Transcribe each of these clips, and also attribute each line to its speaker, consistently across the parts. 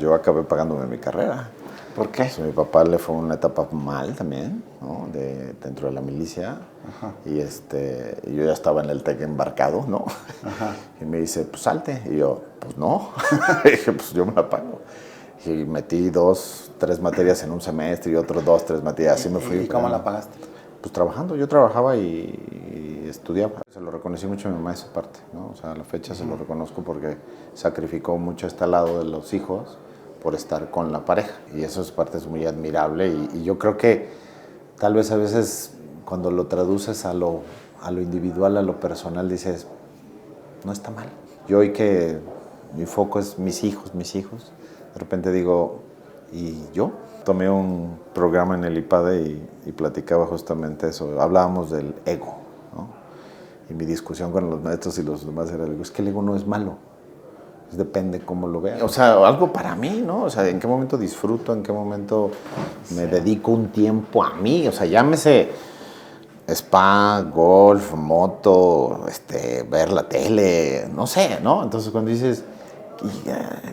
Speaker 1: yo acabé pagándome mi carrera.
Speaker 2: ¿Por qué?
Speaker 1: Pues, mi papá le fue una etapa mal también, ¿no? Dentro de la milicia. Ajá. Y yo ya estaba en el TEC embarcado, ¿no? Ajá. Y me dice, pues salte. Y yo, pues no. Y dije, pues yo me la pago. Y metí 2, 3 materias en un semestre y otros 2, 3 materias. Así me fui.
Speaker 2: ¿Y cómo la pagaste?
Speaker 1: Pues trabajando. Yo trabajaba y estudiaba. Se lo reconocí mucho a mi mamá esa parte, ¿no? O sea, a la fecha se lo reconozco porque sacrificó mucho este lado de los hijos por estar con la pareja. Y eso es parte muy admirable. Y yo creo que tal vez a veces cuando lo traduces a lo individual, a lo personal, dices, no está mal. Yo hoy que mi foco es mis hijos, de repente digo, ¿y yo? Tomé un programa en el IPADE y platicaba justamente eso. Hablábamos del ego, ¿no? Y mi discusión con los maestros y los demás era, es que el ego no es malo. Depende cómo lo vean. O sea, algo para mí, ¿no? O sea, en qué momento disfruto, en qué momento me dedico un tiempo a mí. O sea, llámese spa, golf, moto, ver la tele, no sé, ¿no? Entonces cuando dices,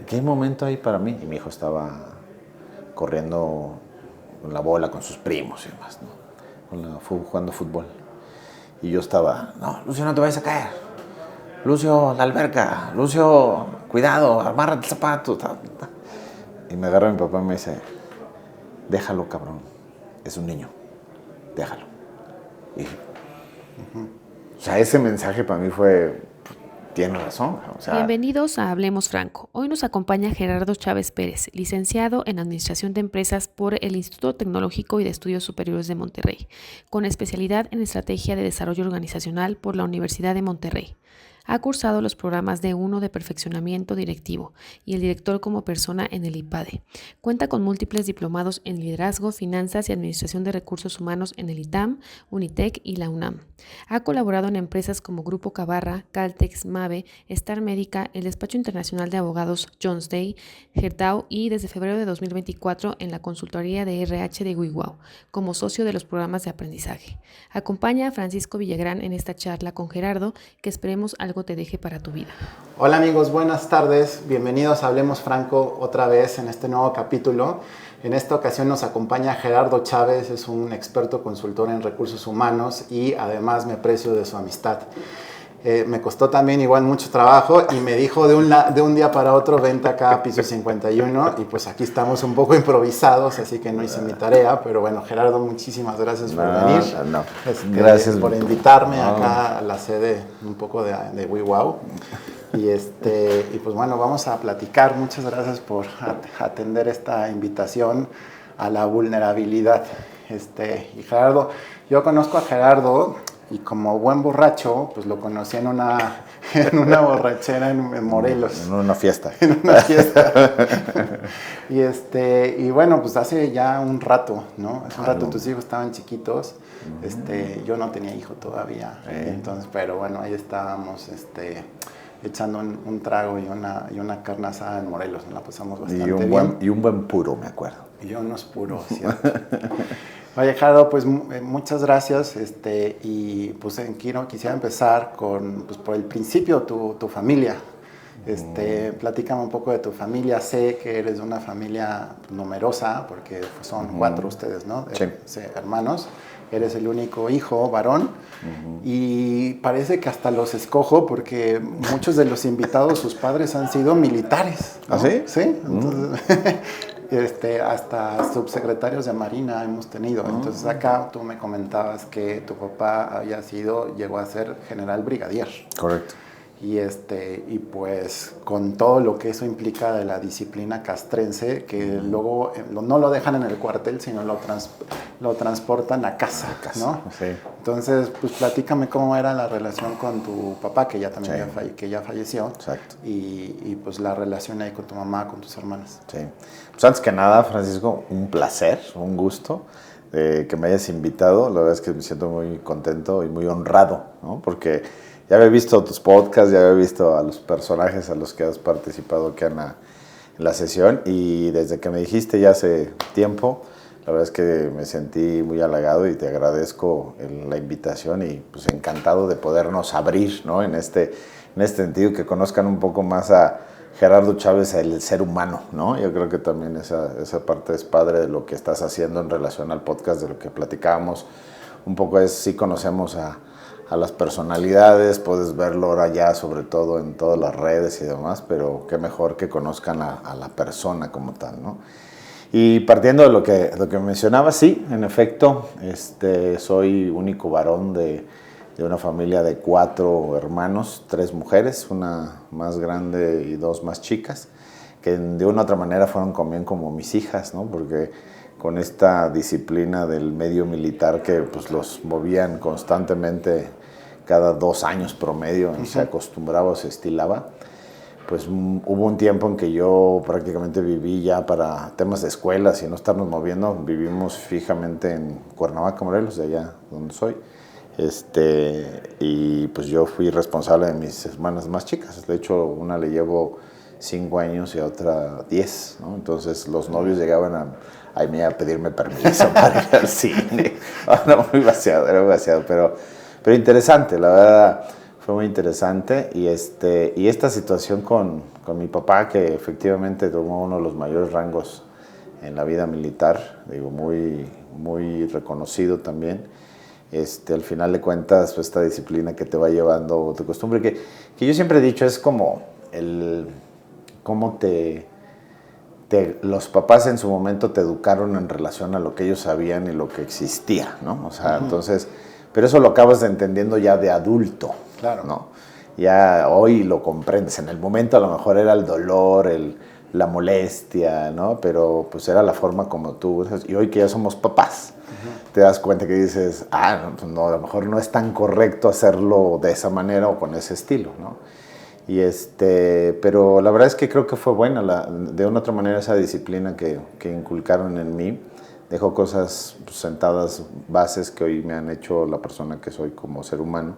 Speaker 1: ¿qué momento hay para mí? Y mi hijo estaba corriendo con la bola con sus primos y demás, ¿no? Jugando fútbol. Y yo estaba, no, Lucio, no te vayas a caer. Lucio, la alberca. Lucio, cuidado, amárrate el zapato. Y me agarra mi papá y me dice, déjalo, cabrón. Es un niño. Déjalo. Y, o sea, ese mensaje para mí fue, tiene razón. O sea,
Speaker 3: bienvenidos a Hablemos Franco. Hoy nos acompaña Gerardo Chávez Pérez, licenciado en Administración de Empresas por el Instituto Tecnológico y de Estudios Superiores de Monterrey, con especialidad en Estrategia de Desarrollo Organizacional por la Universidad de Monterrey. Ha cursado los programas D1 de perfeccionamiento directivo y el director como persona en el IPADE. Cuenta con múltiples diplomados en liderazgo, finanzas y administración de recursos humanos en el ITAM, Unitec y la UNAM. Ha colaborado en empresas como Grupo Cabarra, Caltex, Mave, Star Médica, el Despacho Internacional de Abogados Jones Day, Gerdau y desde febrero de 2024 en la consultoría de RH de WeWow, como socio de los programas de aprendizaje. Acompaña a Francisco Villagrán en esta charla con Gerardo, que esperemos algo te deje para tu vida.
Speaker 2: Hola amigos, buenas tardes. Bienvenidos a Hablemos Franco otra vez en este nuevo capítulo. En esta ocasión nos acompaña Gerardo Chávez, es un experto consultor en recursos humanos y además me aprecio de su amistad. Me costó también igual mucho trabajo y me dijo de un día para otro, vente acá a piso 51 y pues aquí estamos un poco improvisados, así que no hice mi tarea, pero bueno, Gerardo, muchísimas gracias por venir.
Speaker 1: Gracias
Speaker 2: por invitarme acá a la sede un poco de WeWow. Y pues bueno, vamos a platicar. Muchas gracias por atender esta invitación a la vulnerabilidad. Y Gerardo, yo conozco a Gerardo y como buen borracho, pues lo conocí en una borrachera en Morelos.
Speaker 1: En una fiesta.
Speaker 2: En una fiesta. Y bueno, pues hace ya un rato, ¿no? Hace un rato tus hijos estaban chiquitos. Yo no tenía hijo todavía. Entonces, pero bueno, ahí estábamos, echando un trago y una carne asada en Morelos. Nos la pasamos bastante bien.
Speaker 1: Y un buen puro, me acuerdo.
Speaker 2: Y unos puros, ¿cierto? Oye, Gerardo, pues muchas gracias. Y pues quisiera empezar por el principio, tu familia. Platícame un poco de tu familia. Sé que eres de una familia numerosa, porque son 4 ustedes, ¿no?
Speaker 1: Sí.
Speaker 2: Hermanos. Eres el único hijo varón y parece que hasta los escojo porque muchos de los invitados, sus padres han sido militares, ¿no?
Speaker 1: ¿Ah, sí?
Speaker 2: Sí, entonces hasta subsecretarios de Marina hemos tenido. Entonces acá tú me comentabas que tu papá llegó a ser general brigadier.
Speaker 1: Correcto.
Speaker 2: Y pues con todo lo que eso implica de la disciplina castrense, que luego no lo dejan en el cuartel, sino lo transportan a casa, ¿no?
Speaker 1: Sí.
Speaker 2: Entonces, pues platícame cómo era la relación con tu papá, que ya también ya falleció.
Speaker 1: Exacto.
Speaker 2: Y pues la relación ahí con tu mamá, con tus hermanas.
Speaker 1: Sí. Pues antes que nada, Francisco, un placer, un gusto que me hayas invitado. La verdad es que me siento muy contento y muy honrado, ¿no? Porque ya había visto tus podcasts, ya había visto a los personajes a los que has participado aquí en la sesión y desde que me dijiste ya hace tiempo, la La verdad es que me sentí muy halagado y te agradezco la invitación y pues encantado de podernos abrir, ¿no? En este sentido, que conozcan un poco más a Gerardo Chávez, el ser humano, ¿no? Yo creo que también esa parte es padre de lo que estás haciendo en relación al podcast, de lo que platicábamos. Un poco es, sí conocemos a las personalidades, puedes verlo ahora ya, sobre todo en todas las redes y demás, pero qué mejor que conozcan a la persona como tal, ¿no? Y partiendo de lo que mencionaba, sí, en efecto, soy único varón de una familia de 4 hermanos, 3 mujeres, una más grande y 2 más chicas, que de una u otra manera fueron también como mis hijas, ¿no? Porque con esta disciplina del medio militar que pues los movían constantemente cada 2 años promedio, se acostumbraba o se estilaba, pues hubo un tiempo en que yo prácticamente viví ya para temas de escuelas y no estarnos moviendo. Vivimos fijamente en Cuernavaca, Morelos, de allá donde soy. Y pues yo fui responsable de mis hermanas más chicas. De hecho, una le llevo 5 años y a otra 10, ¿no? Entonces los novios llegaban a mí a pedirme permiso para ir al cine. Era muy vaciado, pero interesante, la verdad. Fue muy interesante y esta situación con mi papá, que efectivamente tomó uno de los mayores rangos en la vida militar, digo, muy, muy reconocido también. Al final de cuentas, pues, esta disciplina que te va llevando tu costumbre, que yo siempre he dicho, es como cómo los papás en su momento te educaron en relación a lo que ellos sabían y lo que existía, ¿no? O sea, entonces, pero eso lo acabas entendiendo ya de adulto.
Speaker 2: Claro.
Speaker 1: ¿No? Ya hoy lo comprendes. En el momento a lo mejor era el dolor, la molestia, ¿no? Pero pues era la forma como tú... Y hoy que ya somos papás, te das cuenta que dices, pues no, a lo mejor no es tan correcto hacerlo de esa manera o con ese estilo, ¿no? Y pero la verdad es que creo que fue buena, de una otra manera, esa disciplina que inculcaron en mí. Dejó cosas pues, sentadas, bases que hoy me han hecho la persona que soy como ser humano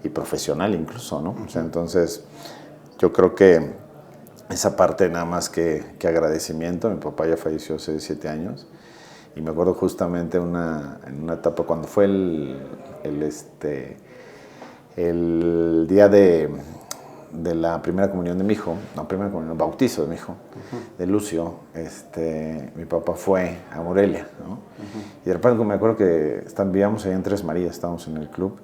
Speaker 1: y profesional incluso, ¿no? O sea, entonces, yo creo que esa parte nada más que agradecimiento. Mi papá ya falleció hace 7 años y me acuerdo justamente en una etapa cuando fue el día de la primera comunión de mi hijo, bautizo de mi hijo, de Lucio, mi papá fue a Morelia, ¿no? Y de repente me acuerdo que vivíamos ahí en Tres Marías, estábamos en el club,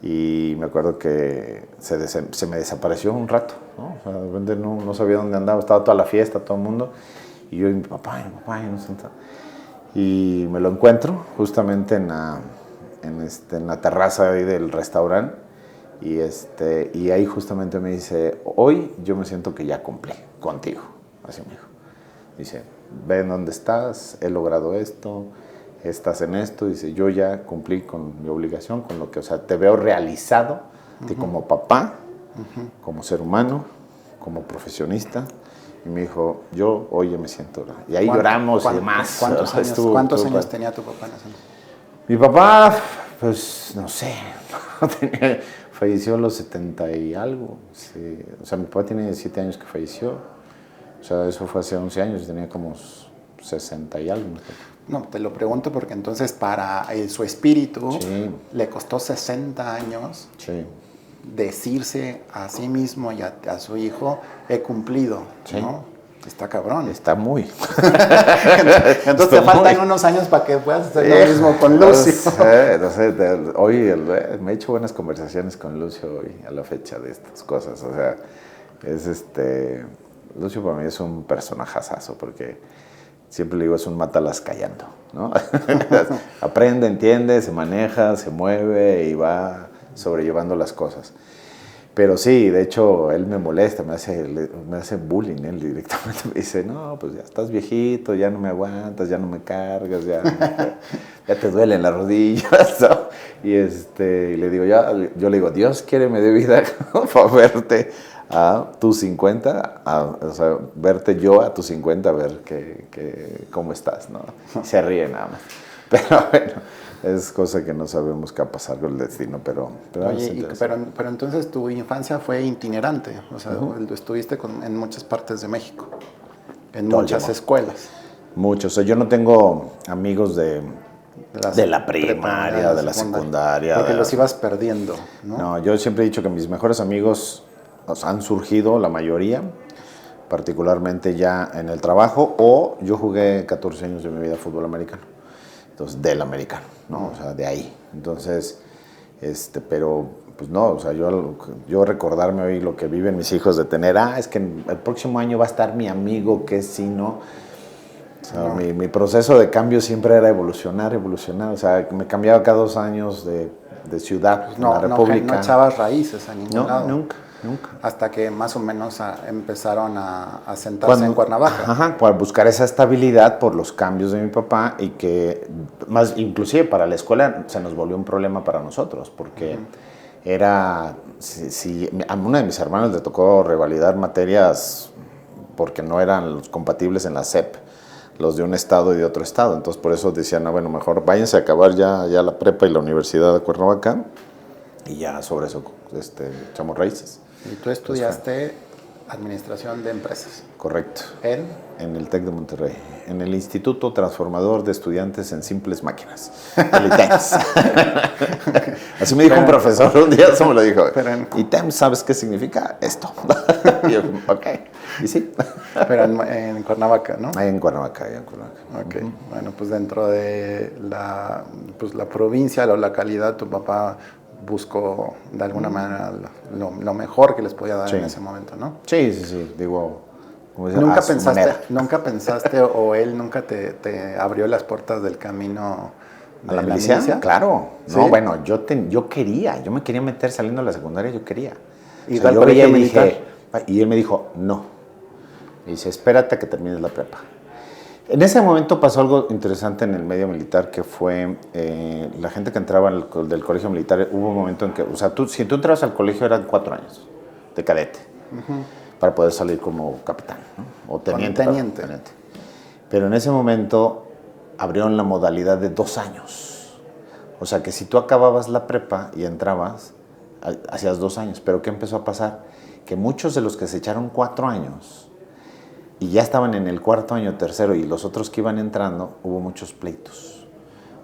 Speaker 1: y me acuerdo que se me desapareció un rato, ¿no? O sea, de repente no sabía dónde andaba, estaba toda la fiesta, todo el mundo, y yo y mi papá, no sé, y me lo encuentro justamente en la terraza ahí del restaurante, y ahí justamente me dice, hoy yo me siento que ya cumplí contigo, así me dijo. Dice, ven dónde estás, he logrado esto, estás en esto. Dice, yo ya cumplí con mi obligación, con lo que, o sea, te veo realizado, como papá, como ser humano, como profesionista. Y me dijo, yo hoy ya me siento. Y ahí lloramos y demás.
Speaker 2: ¿Cuántos años tenía tu papá en ese entonces?
Speaker 1: Mi papá, pues, no sé, falleció a los 70 y algo. Sí. O sea, mi papá tiene 7 años que falleció. O sea, eso fue hace 11 años, tenía como 60 y algo.
Speaker 2: No, te lo pregunto porque entonces para su espíritu
Speaker 1: sí.
Speaker 2: Le costó 60 años
Speaker 1: sí.
Speaker 2: decirse a sí mismo y a su hijo, he cumplido, sí. ¿no? Está cabrón.
Speaker 1: Está muy.
Speaker 2: Entonces te faltan unos años para que puedas hacer lo mismo con Lucio.
Speaker 1: No sé, hoy me he hecho buenas conversaciones con Lucio hoy a la fecha de estas cosas. O sea, Lucio para mí es un personajazazo porque siempre le digo, es un mátalas callando, ¿no? Aprende, entiende, se maneja, se mueve y va sobrellevando las cosas. Pero sí, de hecho, él me molesta, me hace bullying, él directamente me dice, no, pues ya estás viejito, ya no me aguantas, ya no me cargas, ya te duelen las rodillas, ¿no? Y le digo, yo le digo, Dios quiere me dé vida para verte a tus 50, o sea, verte yo a tus 50, a ver cómo estás, ¿no? Y se ríe nada más. Pero bueno, es cosa que no sabemos qué va a pasar con el destino, pero
Speaker 2: Oye, pero entonces tu infancia fue itinerante, o sea, estuviste en muchas partes de México, en muchas escuelas.
Speaker 1: Muchos. O sea, yo no tengo amigos de la primaria, de la secundaria.
Speaker 2: Porque los ibas perdiendo, ¿no?
Speaker 1: No, yo siempre he dicho que mis mejores amigos han surgido, la mayoría, particularmente ya en el trabajo, o yo jugué 14 años de mi vida fútbol americano. Entonces, del americano, ¿no? O sea, de ahí. Entonces, pero, pues no, o sea, yo recordarme hoy lo que viven mis hijos de tener, es que el próximo año va a estar mi amigo, que si no. O sea,
Speaker 2: No.
Speaker 1: mi proceso de cambio siempre era evolucionar. O sea, me cambiaba cada 2 años de ciudad,
Speaker 2: Pues
Speaker 1: en la República.
Speaker 2: no echabas raíces a ningún lado.
Speaker 1: Nunca.
Speaker 2: Hasta que más o menos empezaron a sentarse en Cuernavaca.
Speaker 1: Ajá, para buscar esa estabilidad por los cambios de mi papá y que, más inclusive para la escuela, se nos volvió un problema para nosotros, porque era, si a uno de mis hermanos le tocó revalidar materias porque no eran los compatibles en la SEP, los de un estado y de otro estado, entonces por eso decían, bueno, mejor váyanse a acabar ya la prepa y la universidad de Cuernavaca y ya sobre eso echamos raíces.
Speaker 2: Y tú estudiaste Administración de Empresas.
Speaker 1: Correcto.
Speaker 2: En
Speaker 1: el TEC de Monterrey, en el Instituto Transformador de Estudiantes en Simples Máquinas, el ITEMS. Así me dijo un profesor un día, eso me lo dijo. ITEMS, ¿sabes qué significa? Esto. Y yo, ok. Y sí.
Speaker 2: Pero en Cuernavaca, ¿no?
Speaker 1: Ahí en Cuernavaca.
Speaker 2: Ok. Bueno, pues dentro de la provincia, la localidad, tu papá buscó de alguna manera lo mejor que les podía dar en ese momento, ¿no?
Speaker 1: Sí. Digo, como decía,
Speaker 2: ¿Nunca pensaste o él nunca te abrió las puertas del camino
Speaker 1: a la milicia? Claro.
Speaker 2: ¿Sí?
Speaker 1: No, bueno, yo me quería meter saliendo de la secundaria, yo quería.
Speaker 2: ¿Y yo veía y dije,
Speaker 1: y él me dijo, no. Me dice, espérate a que termines la prepa. En ese momento pasó algo interesante en el medio militar, que fue la gente que entraba del colegio militar. Hubo un momento en que, o sea, si tú entrabas al colegio eran 4 años de cadete, para poder salir como capitán, ¿no? O teniente. Pero en ese momento abrieron la modalidad de 2 años. O sea, que si tú acababas la prepa y entrabas, hacías 2 años. Pero ¿qué empezó a pasar? Que muchos de los que se echaron 4 años y ya estaban en el 4º año, tercero, y los otros que iban entrando, hubo muchos pleitos.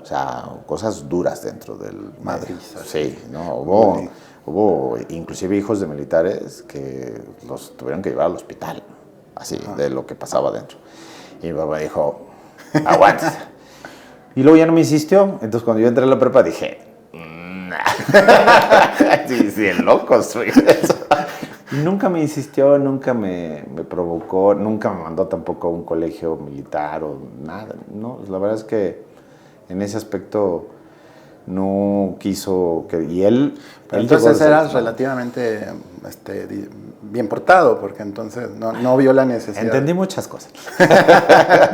Speaker 1: O sea, cosas duras dentro del
Speaker 2: Madrid.
Speaker 1: Sí, ¿no? Hubo inclusive hijos de militares que los tuvieron que llevar al hospital, así, de lo que pasaba dentro. Y mi papá dijo, aguanta. Y luego ya no me insistió. Entonces cuando yo entré a la prepa dije, sí, el loco soy eso. Y nunca me insistió, nunca me provocó, nunca me mandó tampoco a un colegio militar o nada. No, la verdad es que en ese aspecto no quiso que... Y él
Speaker 2: entonces eras relativamente bien portado, porque entonces no vio la necesidad.
Speaker 1: Entendí muchas cosas,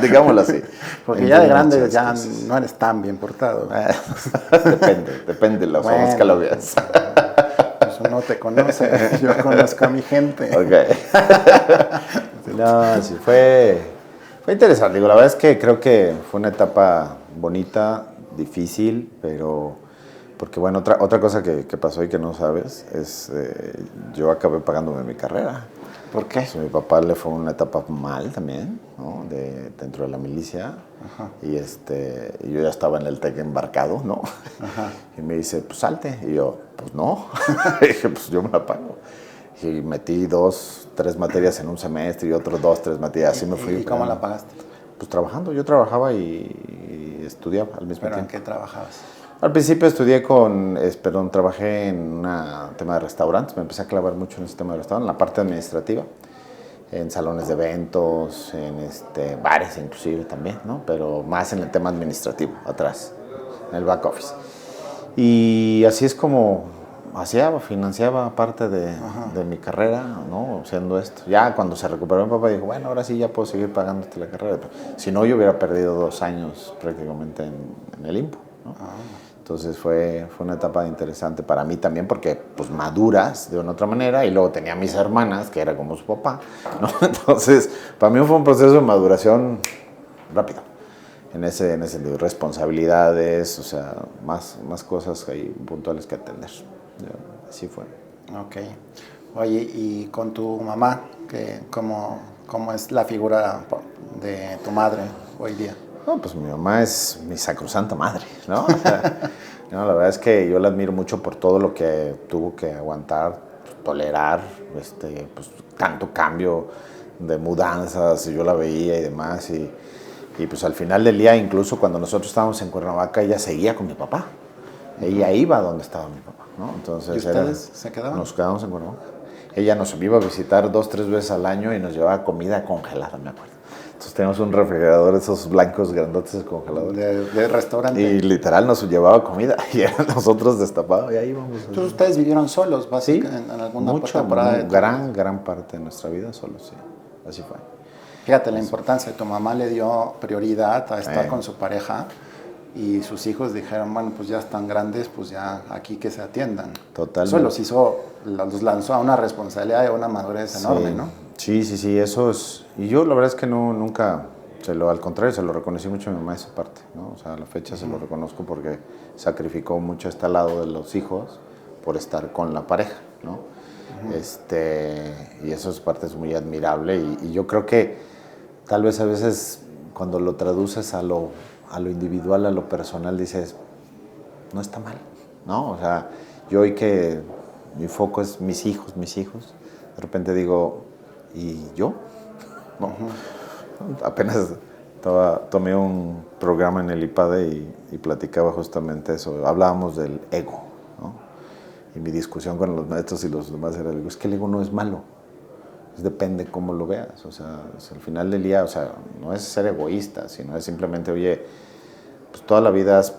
Speaker 1: digámoslo así.
Speaker 2: Porque ya de grande ya no eres tan bien portado.
Speaker 1: Depende de los ojos que lo veas.
Speaker 2: Pues uno te conoce, yo conozco a mi gente.
Speaker 1: Ok. No, sí, fue interesante. Digo, la verdad es que creo que fue una etapa bonita, difícil, pero... Porque, bueno, otra cosa que pasó y que no sabes es yo acabé pagándome mi carrera.
Speaker 2: ¿Por qué?
Speaker 1: A mi papá le fue una etapa mal también, ¿no? Dentro de la milicia.
Speaker 2: Ajá.
Speaker 1: Y yo ya estaba en el TEC embarcado, ¿no?
Speaker 2: Ajá.
Speaker 1: Y me dice, pues salte. Y yo, pues no. Y dije, pues yo me la pago. Y metí 2, 3 materias en un semestre y otros 2, 3 materias. Así me fui.
Speaker 2: ¿Y cómo la pagaste?
Speaker 1: Pues trabajando. Yo trabajaba y estudiaba al mismo tiempo.
Speaker 2: ¿Pero en qué trabajabas?
Speaker 1: Al principio trabajé en un tema de restaurantes. Me empecé a clavar mucho en ese tema de restaurantes, en la parte administrativa, en salones de eventos, en bares inclusive también, ¿no? Pero más en el tema administrativo, atrás, en el back office. Y así es como financiaba parte de mi carrera, ¿no? Haciendo esto. Ya cuando se recuperó mi papá dijo, bueno, ahora sí ya puedo seguir pagándote la carrera. Pero, si no, yo hubiera perdido 2 años prácticamente en el IMPO, ¿no? Entonces fue una etapa interesante para mí también porque pues maduras de una otra manera y luego tenía a mis hermanas que era como su papá, ¿no? Entonces para mí fue un proceso de maduración rápido en ese sentido, responsabilidades, o sea, más cosas ahí puntuales que atender. Así fue.
Speaker 2: Ok. Oye, y con tu mamá, ¿cómo es la figura de tu madre? hoy día?
Speaker 1: No, pues mi mamá es mi sacrosanta madre, ¿no? O sea, no, la verdad es que yo la admiro mucho por todo lo que tuvo que aguantar, tolerar, pues tanto cambio de mudanzas, yo la veía y demás, y pues al final del día, incluso cuando nosotros estábamos en Cuernavaca, ella seguía con mi papá. Ella iba donde estaba mi papá, ¿no? Entonces,
Speaker 2: ¿Y ustedes se quedaban?
Speaker 1: Nos quedamos en Cuernavaca. Ella nos iba a visitar 2, 3 veces al año y nos llevaba comida congelada, me acuerdo. Entonces teníamos un refrigerador, esos blancos grandotes congeladores.
Speaker 2: De restaurante.
Speaker 1: Y literal nos llevaba comida y eran nosotros destapados y ahí íbamos.
Speaker 2: Entonces ustedes vivieron solos, básicamente,
Speaker 1: Sí,
Speaker 2: en alguna
Speaker 1: mucho,
Speaker 2: temporada.
Speaker 1: gran parte de nuestra vida solos, sí. Así fue.
Speaker 2: Fíjate la importancia, tu mamá le dio prioridad a estar con su pareja y sus hijos dijeron, bueno, pues ya están grandes, pues ya aquí que se atiendan.
Speaker 1: Totalmente.
Speaker 2: Eso los lanzó a una responsabilidad y a una madurez enorme, ¿no?
Speaker 1: Sí, eso es. Y yo la verdad es que nunca, al contrario, se lo reconocí mucho a mi mamá esa parte, ¿no? O sea, a la fecha se lo reconozco porque sacrificó mucho este lado de los hijos por estar con la pareja, ¿no? Y eso es parte es muy admirable y yo creo que tal vez a veces cuando lo traduces a lo individual, a lo personal, dices, no está mal, ¿no? O sea, yo hoy que mi foco es mis hijos, de repente digo, ¿y yo? No. Apenas tomé un programa en el IPADE y platicaba justamente eso, hablábamos del ego, ¿no? Y mi discusión con los maestros y los demás era, es que el ego no es malo. Depende cómo lo veas, o sea, al final del día, o sea, no es ser egoísta, sino es simplemente, oye, pues toda la vida has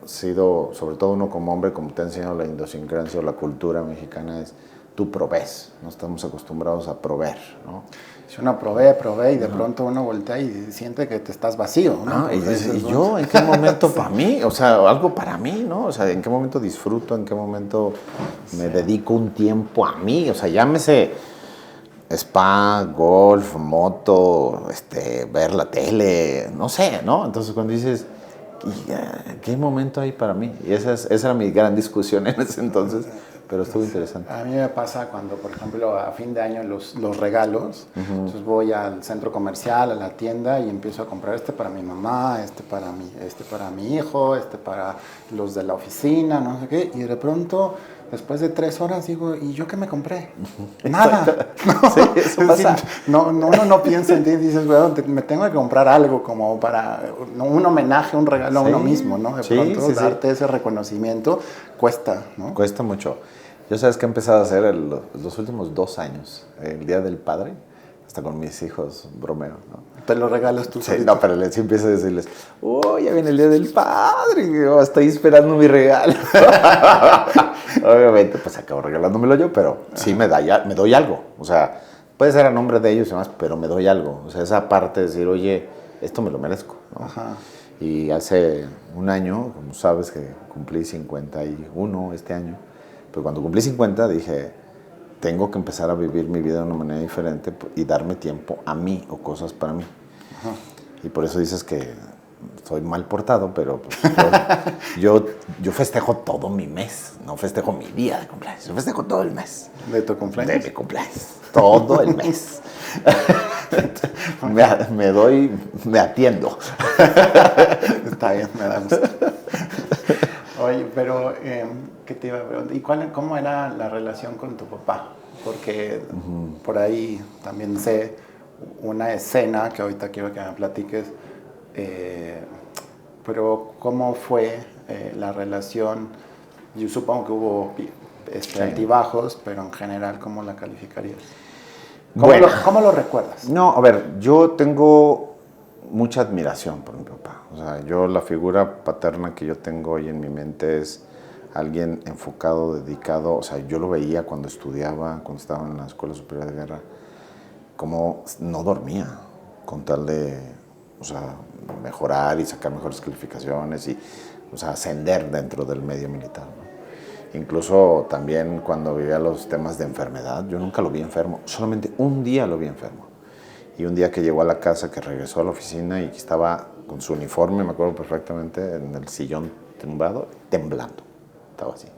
Speaker 1: sido, sobre todo uno como hombre, como te ha enseñado la idiosincrasia o la cultura mexicana, es tú provees, no estamos acostumbrados a proveer, ¿no?
Speaker 2: Si uno provee y de pronto uno voltea y siente que te estás vacío, ¿no?
Speaker 1: Y yo, ¿en qué momento para mí? O sea, algo para mí, ¿no? O sea, ¿en qué momento disfruto? ¿En qué momento me dedico un tiempo a mí? O sea, llámese spa, golf, moto, ver la tele, no sé, ¿no? Entonces cuando dices, ¿qué momento hay para mí? Y esa era mi gran discusión en ese entonces, pero estuvo interesante.
Speaker 2: A mí me pasa cuando, por ejemplo, a fin de año los regalos, entonces voy al centro comercial, a la tienda y empiezo a comprar para mi mamá, para mi hijo, para los de la oficina, no sé qué, y de pronto después de 3 horas digo, ¿y yo qué me compré? Nada. No,
Speaker 1: sí, eso pasa.
Speaker 2: No piensa en ti y dices, bueno, me tengo que comprar algo como para un homenaje, un regalo a uno mismo, ¿no? De pronto darte ese reconocimiento cuesta, ¿no?
Speaker 1: Cuesta mucho. Yo sabes que he empezado a hacer los últimos 2 años, el Día del Padre, hasta con mis hijos bromeo, ¿no?
Speaker 2: ¿Te lo regalas tú?
Speaker 1: Sí, no, pero sí empiezo a decirles, ya viene el Día del Padre, y yo estoy esperando mi regalo. Obviamente, pues acabo regalándomelo yo, pero sí me doy algo. O sea, puede ser a nombre de ellos y demás, pero me doy algo. O sea, esa parte de decir, oye, esto me lo merezco, ¿no?
Speaker 2: Ajá.
Speaker 1: Y hace un año, como sabes, que cumplí 51 este año, pero cuando cumplí 50 dije, tengo que empezar a vivir mi vida de una manera diferente y darme tiempo a mí o cosas para mí. Ajá. Y por eso dices que soy mal portado, pero pues, yo festejo todo mi mes, no festejo mi día de cumpleaños, yo festejo todo el mes.
Speaker 2: ¿De tu cumpleaños?
Speaker 1: De mi cumpleaños, todo el mes. me atiendo.
Speaker 2: Está bien, me da gusto. Oye, pero, ¿qué te iba a preguntar? ¿Y cómo era la relación con tu papá? Porque por ahí también sé una escena que ahorita quiero que me platiques, pero ¿cómo fue la relación? Yo supongo que hubo altibajos, pero en general, ¿cómo la calificarías? ¿Cómo lo recuerdas?
Speaker 1: No, a ver, yo tengo mucha admiración por mi papá. O sea, la figura paterna que yo tengo hoy en mi mente es alguien enfocado, dedicado. O sea, yo lo veía cuando estudiaba, cuando estaba en la Escuela Superior de Guerra, como no dormía con tal de, o sea, mejorar y sacar mejores calificaciones y, o sea, ascender dentro del medio militar, ¿no? Incluso también cuando vivía los temas de enfermedad, yo nunca lo vi enfermo, solamente un día lo vi enfermo. Y un día que llegó a la casa, que regresó a la oficina y que estaba con su uniforme, me acuerdo perfectamente, en el sillón tumbado, temblando, estaba así.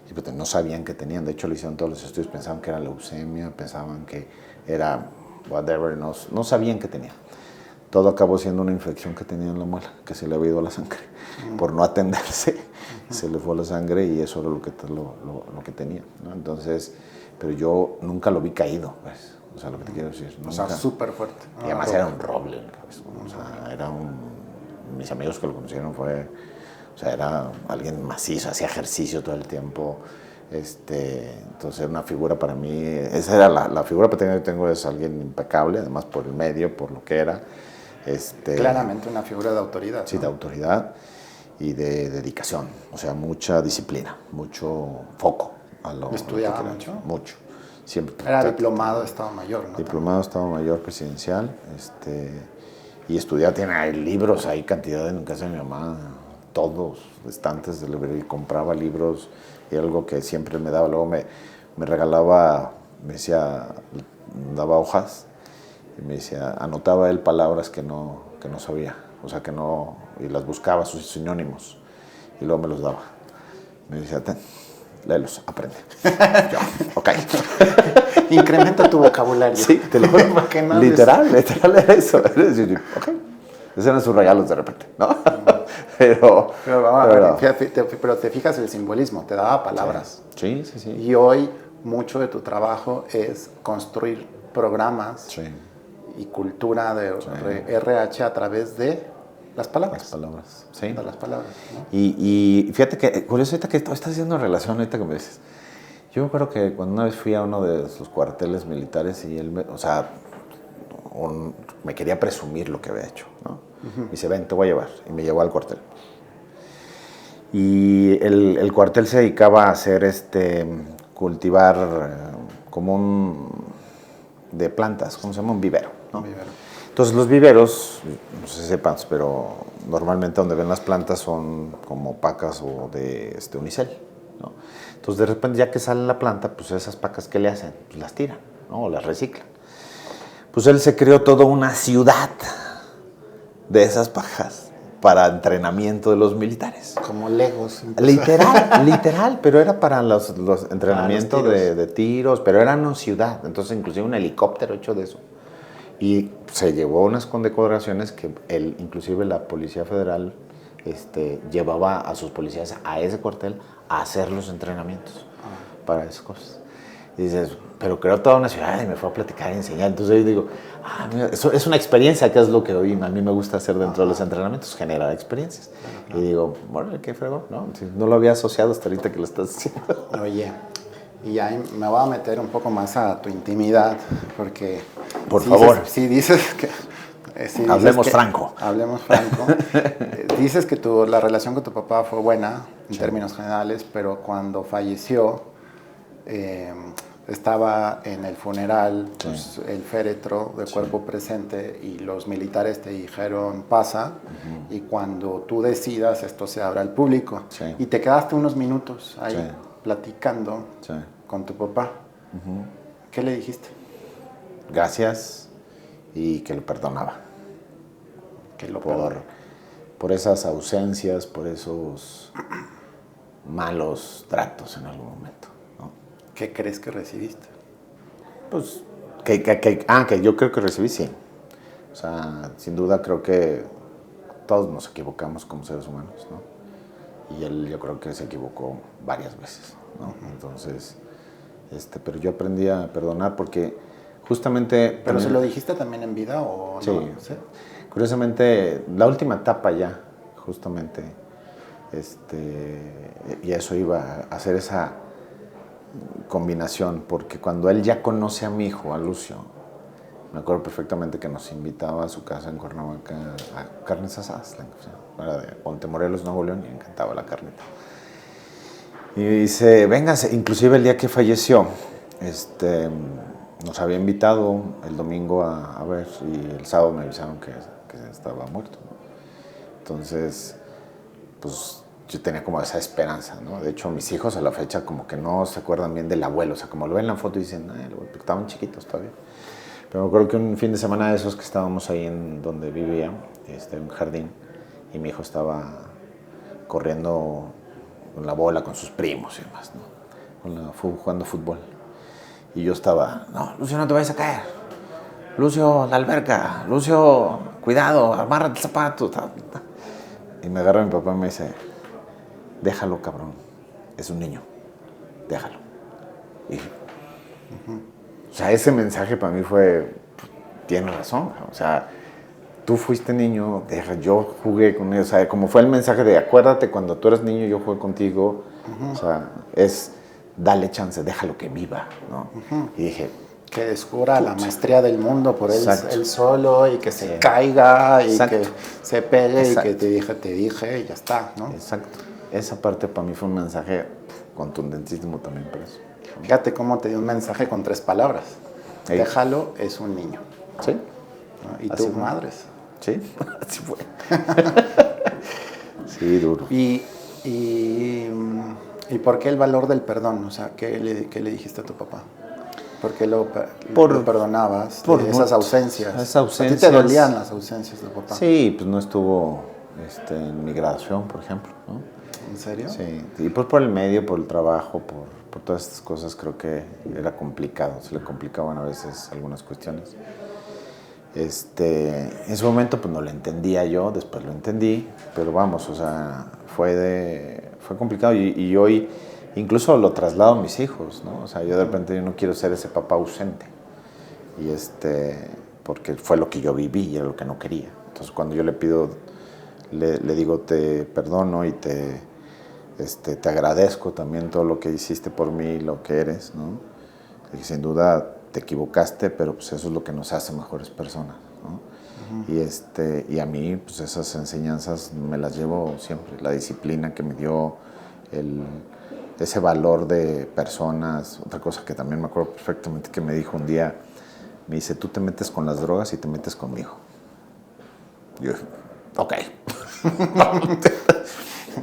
Speaker 1: Y pues no sabían qué tenían, de hecho le hicieron todos los estudios, pensaban que era leucemia, pensaban que era whatever, no sabían qué tenía. todo acabó siendo una infección que tenía en la muela, que se le había ido la sangre. Por no atenderse, se le fue la sangre y eso era lo que tenía, ¿no? Entonces, pero yo nunca lo vi caído, pues. O sea, lo que te quiero decir.
Speaker 2: O sea, súper fuerte.
Speaker 1: Y además era un roble, ¿sabes? O sea, mis amigos que lo conocieron o sea, era alguien macizo, hacía ejercicio todo el tiempo. Entonces era una figura para mí, esa era la figura paterna que tengo, es alguien impecable, además por el medio, por lo que era.
Speaker 2: Claramente una figura de autoridad.
Speaker 1: Sí,
Speaker 2: ¿no?
Speaker 1: de autoridad y de dedicación, o sea, mucha disciplina, mucho foco a lo
Speaker 2: ¿Estudiaba
Speaker 1: que
Speaker 2: mucho?
Speaker 1: Mucho. Siempre.
Speaker 2: Era diplomado de Estado Mayor, ¿no?
Speaker 1: Diplomado de Estado Mayor presidencial, y estudiaba, tiene libros, hay cantidad en casa de mi mamá, todos, estantes de librería, y compraba libros, y algo que siempre me daba, luego me regalaba, me decía, daba hojas, y me decía, anotaba él palabras que no sabía, o sea, que no, y las buscaba, sus sinónimos, y luego me los daba. Me decía, léelos, aprende. Yo, ok.
Speaker 2: Incrementa tu vocabulario.
Speaker 1: Sí, te lo juro. Literal era eso. Ok. Esos eran sus regalos de repente, ¿no? Pero
Speaker 2: te fijas el simbolismo, te daba palabras.
Speaker 1: Sí.
Speaker 2: Y hoy mucho de tu trabajo es construir programas y cultura de RH a través de las palabras.
Speaker 1: Las palabras, sí.
Speaker 2: De las palabras, ¿no?
Speaker 1: Y fíjate que, curioso, ahorita que estás haciendo relación, ahorita que me dices, yo me acuerdo que cuando una vez fui a uno de sus cuarteles militares y él, me quería presumir lo que había hecho, ¿no? Y dice, ven, te voy a llevar. Y me llevó al cuartel. Y el cuartel se dedicaba a hacer, cultivar de plantas, ¿cómo se llama? Un vivero, ¿no?
Speaker 2: Un vivero.
Speaker 1: Entonces los viveros, no sé si sepas, pero normalmente donde ven las plantas son como pacas o de unicel, ¿no? Entonces de repente ya que sale la planta, pues esas pacas ¿qué le hacen? Pues las tiran, ¿no? O las reciclan. Pues él se creó toda una ciudad de esas pajas para entrenamiento de los militares.
Speaker 2: Como Legos.
Speaker 1: Literal, pero era para los entrenamientos de tiros, pero era una ciudad, entonces inclusive un helicóptero hecho de eso. Y se llevó unas condecoraciones que inclusive la Policía Federal llevaba a sus policías a ese cuartel a hacer los entrenamientos para esas cosas. Y dices, pero creó toda una ciudad y me fue a platicar y enseñar. Entonces yo digo, mira, eso es una experiencia, que es lo que hoy a mí me gusta hacer dentro de los entrenamientos, generar experiencias. Y digo, bueno, qué fregón, ¿no? No lo había asociado hasta ahorita que lo estás haciendo.
Speaker 2: Oye, y ahí me voy a meter un poco más a tu intimidad, porque...
Speaker 1: Por favor.
Speaker 2: Dices que...
Speaker 1: Hablemos franco.
Speaker 2: Hablemos franco. Dices que la relación con tu papá fue buena, en términos generales, pero cuando falleció, estaba en el funeral, pues, el féretro de cuerpo presente, y los militares te dijeron, pasa, y cuando tú decidas, esto se abra al público. Y te quedaste unos minutos ahí platicando con tu papá. ¿Qué le dijiste?
Speaker 1: Gracias, y que lo perdonaba. Por esas ausencias, por esos malos tratos en algún momento, ¿no?
Speaker 2: ¿Qué crees que recibiste?
Speaker 1: Pues, que yo creo que recibí, sí. O sea, sin duda creo que todos nos equivocamos como seres humanos, ¿no? Y él yo creo que se equivocó varias veces, ¿no? Entonces, pero yo aprendí a perdonar porque justamente...
Speaker 2: ¿Pero se lo dijiste también en vida o
Speaker 1: sí,
Speaker 2: no? Sí.
Speaker 1: Curiosamente, la última etapa ya, justamente, y eso iba a hacer esa combinación, porque cuando él ya conoce a mi hijo, a Lucio, me acuerdo perfectamente que nos invitaba a su casa en Cuernavaca a carnes asadas, era de Montemorelos, Nuevo León, y me encantaba la carnita. Y dice, véngase, inclusive el día que falleció, nos había invitado el domingo a ver, y el sábado me avisaron que estaba muerto, ¿no? Entonces, pues yo tenía como esa esperanza, ¿no? De hecho, mis hijos a la fecha como que no se acuerdan bien del abuelo, o sea, como lo ven en la foto y dicen, porque estaban chiquitos todavía. Pero me acuerdo que un fin de semana de esos que estábamos ahí en donde vivía, un jardín, y mi hijo estaba corriendo con la bola con sus primos y demás, ¿no? Jugando fútbol. Y yo estaba, no, Lucio, no te vayas a caer. Lucio, la alberca. Lucio, cuidado, amárrate el zapato. Y me agarra mi papá y me dice, déjalo, cabrón, es un niño, déjalo. Y, o sea, ese mensaje para mí fue, tienes razón, o sea, tú fuiste niño, yo jugué con él, o sea, como fue el mensaje de acuérdate cuando tú eras niño yo jugué contigo, o sea, es dale chance, déjalo que viva, ¿no? Y dije,
Speaker 2: que descubra la maestría del mundo por él solo y que se
Speaker 1: Sí.
Speaker 2: caiga y
Speaker 1: Exacto.
Speaker 2: que se pegue
Speaker 1: Exacto.
Speaker 2: y que te dije y ya está, ¿no?
Speaker 1: exacto, esa parte para mí fue un mensaje contundentísimo también por eso.
Speaker 2: Fíjate cómo te dio un mensaje con 3 palabras.
Speaker 1: Sí.
Speaker 2: Déjalo, es un niño.
Speaker 1: Sí,
Speaker 2: ¿No? Y
Speaker 1: Así
Speaker 2: tú,
Speaker 1: fue.
Speaker 2: madres.
Speaker 1: sí, así fue. Sí, duro.
Speaker 2: ¿Y por qué el valor del perdón? O sea, ¿qué le dijiste a tu papá? ¿Por qué lo perdonabas?
Speaker 1: por
Speaker 2: Esas ausencias.
Speaker 1: esas
Speaker 2: ¿A
Speaker 1: ausencias.
Speaker 2: ti te dolían las ausencias de papá?
Speaker 1: Sí, pues no estuvo en mi graduación, por ejemplo, ¿no?
Speaker 2: ¿En serio?
Speaker 1: Sí, y pues por el medio, por el trabajo, por todas estas cosas creo que era complicado, se le complicaban a veces algunas cuestiones. En ese momento pues no lo entendía yo, después lo entendí, pero vamos, o sea, fue complicado y hoy incluso lo traslado a mis hijos, ¿no? O sea, yo de repente yo no quiero ser ese papá ausente y porque fue lo que yo viví y era lo que no quería. Entonces cuando yo le pido, le digo te perdono y te agradezco también todo lo que hiciste por mí, lo que eres, ¿no? Y sin duda te equivocaste, pero pues eso es lo que nos hace mejores personas, ¿no? Y a mí, pues esas enseñanzas me las llevo siempre, la disciplina que me dio, ese valor de personas. Otra cosa que también me acuerdo perfectamente que me dijo un día, me dice, tú te metes con las drogas y te metes conmigo. Yo dije, ok.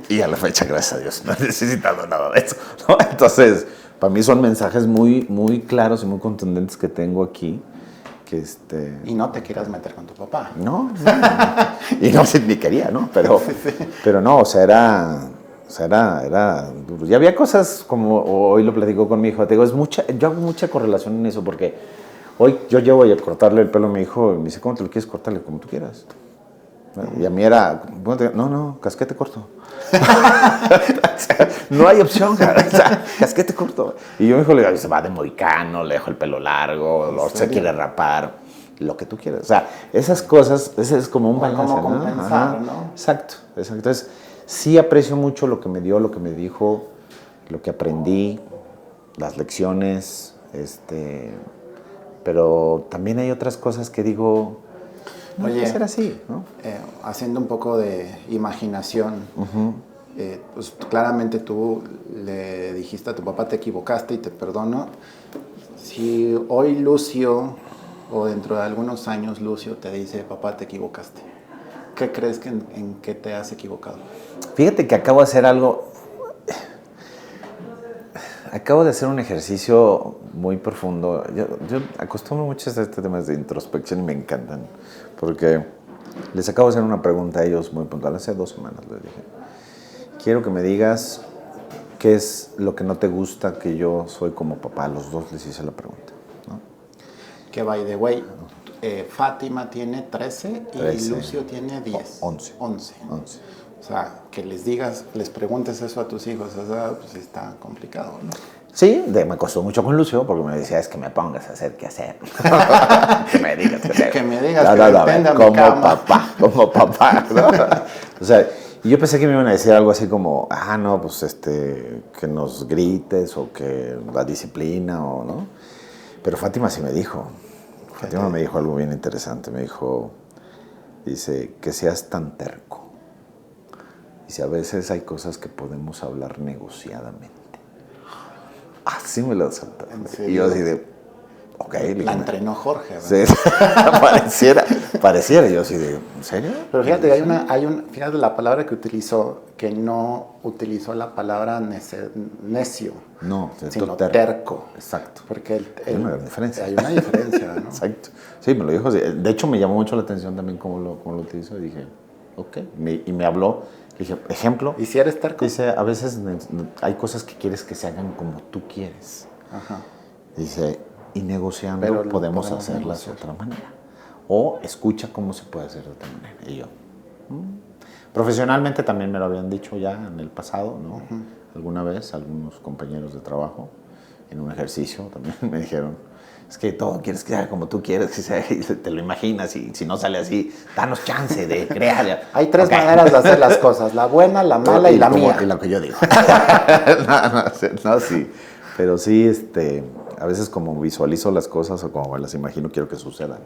Speaker 1: Y a la fecha, gracias a Dios, no he necesitado nada de eso, ¿no? Entonces, para mí son mensajes muy, muy claros y muy contundentes que tengo aquí.
Speaker 2: Y no te quieras meter con tu papá.
Speaker 1: No. Y no ni quería, ¿no? Pero no, o sea, era duro. Y había cosas como, hoy lo platico con mi hijo, te digo, yo hago mucha correlación en eso, porque hoy yo llevo a cortarle el pelo a mi hijo y me dice, ¿cómo te lo quieres cortarle? Como tú quieras. Y a mí era, no, casquete corto. O sea, no hay opción, o sea, casquete corto. Y yo, mi hijo, le digo, se va de mohicano, le dejo el pelo largo, o se quiere rapar, lo que tú quieras. O sea, esas cosas, ese es como un balance,
Speaker 2: como
Speaker 1: ¿no?
Speaker 2: compensar, ¿no?
Speaker 1: Exacto. Entonces, sí aprecio mucho lo que me dio, lo que me dijo, lo que aprendí, las lecciones, pero también hay otras cosas que digo, no puede ser así, ¿no?
Speaker 2: Haciendo un poco de imaginación, pues claramente tú le dijiste a tu papá, te equivocaste y te perdono. Si hoy Lucio, o dentro de algunos años Lucio te dice, papá, te equivocaste, ¿qué crees que en qué te has equivocado?
Speaker 1: Fíjate que acabo de hacer algo. Acabo de hacer un ejercicio muy profundo. Yo acostumbro mucho a este temas de introspección y me encantan. Porque les acabo de hacer una pregunta a ellos muy puntual. Hace 2 semanas les dije, quiero que me digas qué es lo que no te gusta que yo soy como papá. A los dos les hice la pregunta, ¿no?
Speaker 2: Que by the way, Fátima tiene 13 y
Speaker 1: 13.
Speaker 2: Lucio tiene 10.
Speaker 1: 11.
Speaker 2: 11. O sea, que les preguntes eso a tus hijos, o sea, pues está complicado, ¿no?
Speaker 1: Sí, me costó mucho con Lucio porque me decía, es que me pongas a hacer qué hacer. Que me digas qué hacer.
Speaker 2: Que me digas que dependa mi cama.
Speaker 1: Como papá, ¿no? O sea, y yo pensé que me iban a decir algo así como, no, pues que nos grites o que la disciplina o, ¿no? Pero Fátima sí me dijo. Fátima me dijo algo bien interesante. Me dijo, dice, que seas tan terco. Dice, a veces hay cosas que podemos hablar negociadamente. Así me lo soltó. Y yo así de, ok.
Speaker 2: La entrenó Jorge, ¿verdad?
Speaker 1: Sí, pareciera. Yo así de, ¿en serio?
Speaker 2: Pero fíjate, fíjate la palabra que utilizó, que no utilizó la palabra necio.
Speaker 1: No,
Speaker 2: sino terco.
Speaker 1: Exacto.
Speaker 2: Porque
Speaker 1: hay una gran diferencia.
Speaker 2: Hay una diferencia, ¿no?
Speaker 1: Exacto. Sí, me lo dijo así. De hecho, me llamó mucho la atención también cómo lo utilizó. Y dije, ok. Y me habló. Dije, ejemplo.
Speaker 2: ¿Y si eres terco?
Speaker 1: Dice, a veces hay cosas que quieres que se hagan como tú quieres.
Speaker 2: Ajá.
Speaker 1: Dice, y negociando podemos hacerlas de otra manera. o escucha cómo se puede hacer de otra manera. Y yo, profesionalmente también me lo habían dicho ya en el pasado, ¿no? Alguna vez, algunos compañeros de trabajo, en un ejercicio también me dijeron, es que todo quieres que sea como tú quieres que sea, y te lo imaginas, y si no sale así, danos chance de crear.
Speaker 2: Hay tres maneras de hacer las cosas, la buena, la mala y la mía.
Speaker 1: Y lo que yo digo. No, sí. Pero sí, a veces como visualizo las cosas o como me las imagino, quiero que sucedan,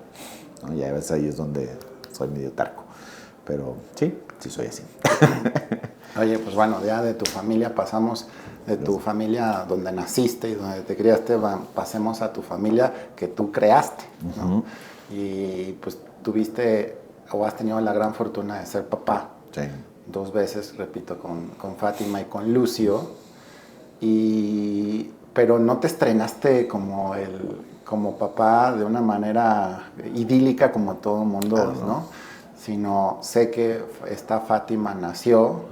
Speaker 1: ¿no? Y a veces ahí es donde soy medio terco. Pero sí soy así.
Speaker 2: Oye, pues bueno, ya de tu familia pasamos, de tu familia donde naciste y donde te criaste, pasemos a tu familia que tú creaste, ¿no? Y pues tuviste o has tenido la gran fortuna de ser papá.
Speaker 1: Sí.
Speaker 2: 2 veces, repito, con Fátima y con Lucio. Pero no te estrenaste como papá de una manera idílica como todo el mundo, ¿no? Sino sé que esta Fátima nació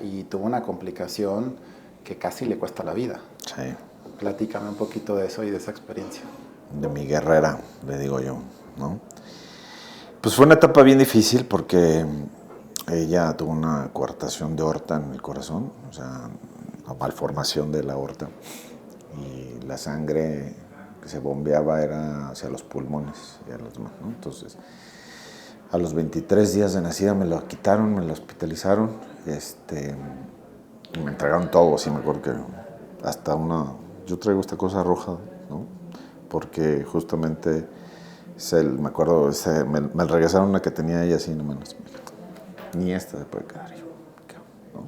Speaker 2: y tuvo una complicación que casi le cuesta la vida.
Speaker 1: Sí.
Speaker 2: Platícame un poquito de eso y de esa experiencia.
Speaker 1: De mi guerrera, le digo yo, ¿no? Pues fue una etapa bien difícil porque ella tuvo una coartación de aorta en el corazón, o sea, una malformación de la aorta, y la sangre que se bombeaba era hacia los pulmones y a los demás, ¿no? Entonces, a los 23 días de nacida me lo quitaron, me la hospitalizaron, y me entregaron todo, sí me acuerdo que hasta yo traigo esta cosa roja, ¿no? Porque justamente, me acuerdo, me regresaron una que tenía ella así en las manos, ni esta se puede quedar yo, ¿no?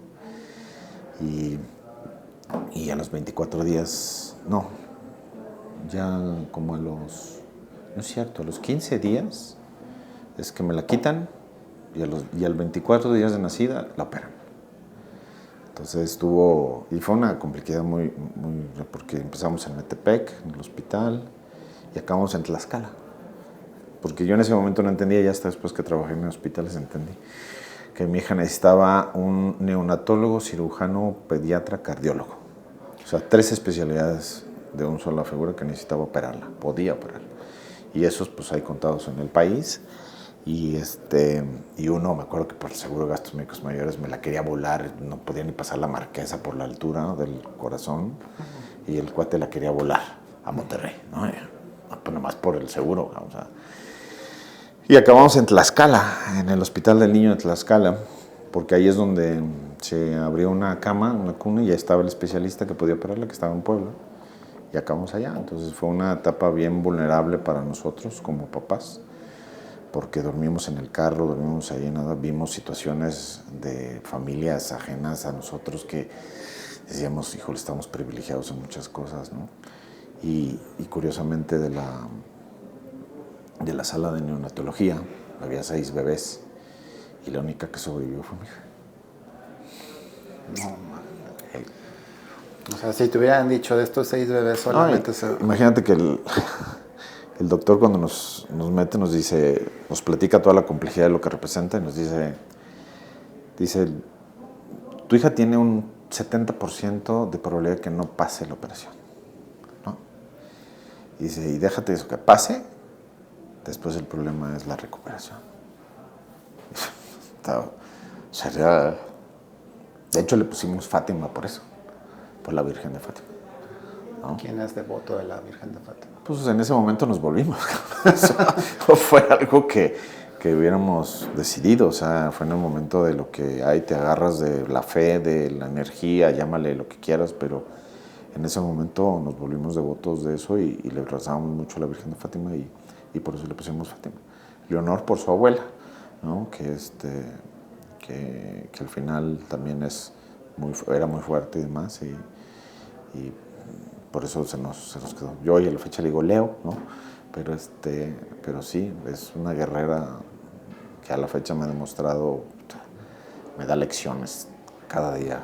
Speaker 1: Y a los 24 días, no, ya como no es cierto, a los 15 días es que me la quitan y al 24 días de nacida la operan. Entonces y fue una complicidad muy, porque empezamos en Metepec, en el hospital, y acabamos en Tlaxcala. Porque yo en ese momento no entendía, ya hasta después que trabajé en hospitales entendí, que mi hija necesitaba un neonatólogo, cirujano, pediatra, cardiólogo. O sea, 3 especialidades de una sola figura que necesitaba operarla, podía operarla. Y esos pues hay contados en el país. Y uno, me acuerdo que por el seguro de gastos médicos mayores me la quería volar, no podía ni pasar la Marquesa por la altura, ¿no?, del corazón, y el cuate la quería volar a Monterrey, ¿no? Pues nomás por el seguro, o sea. Y acabamos en Tlaxcala, en el Hospital del Niño de Tlaxcala, porque ahí es donde se abrió una cama, una cuna, y ya estaba el especialista que podía operarla, que estaba en Puebla, y acabamos allá. Entonces fue una etapa bien vulnerable para nosotros como papás, porque dormimos en el carro, dormimos ahí, vimos situaciones de familias ajenas a nosotros que decíamos, híjole, estamos privilegiados en muchas cosas, ¿no? Y curiosamente de la sala de neonatología había 6 bebés y la única que sobrevivió fue mi hija.
Speaker 2: No, man. O sea, si te hubieran dicho de estos 6 bebés solamente...
Speaker 1: Imagínate que el doctor cuando nos mete nos platica toda la complejidad de lo que representa y nos dice, tu hija tiene un 70% de probabilidad de que no pase la operación, ¿no? Y dice, y déjate eso, que pase, después el problema es la recuperación. De hecho le pusimos Fátima por eso, por la Virgen de Fátima, ¿no?
Speaker 2: ¿Quién es devoto de la Virgen de Fátima?
Speaker 1: Pues en ese momento nos volvimos. Fue algo que hubiéramos decidido, o sea, fue en el momento de lo que hay, te agarras de la fe, de la energía, llámale lo que quieras, pero en ese momento nos volvimos devotos de eso y le rezábamos mucho a la Virgen de Fátima y por eso le pusimos Fátima. Leonor por su abuela, ¿no? Que al final también era muy fuerte y demás, y por eso se nos quedó. Yo hoy a la fecha le digo Leo, ¿no? Pero sí, es una guerrera que a la fecha me ha demostrado, me da lecciones cada día,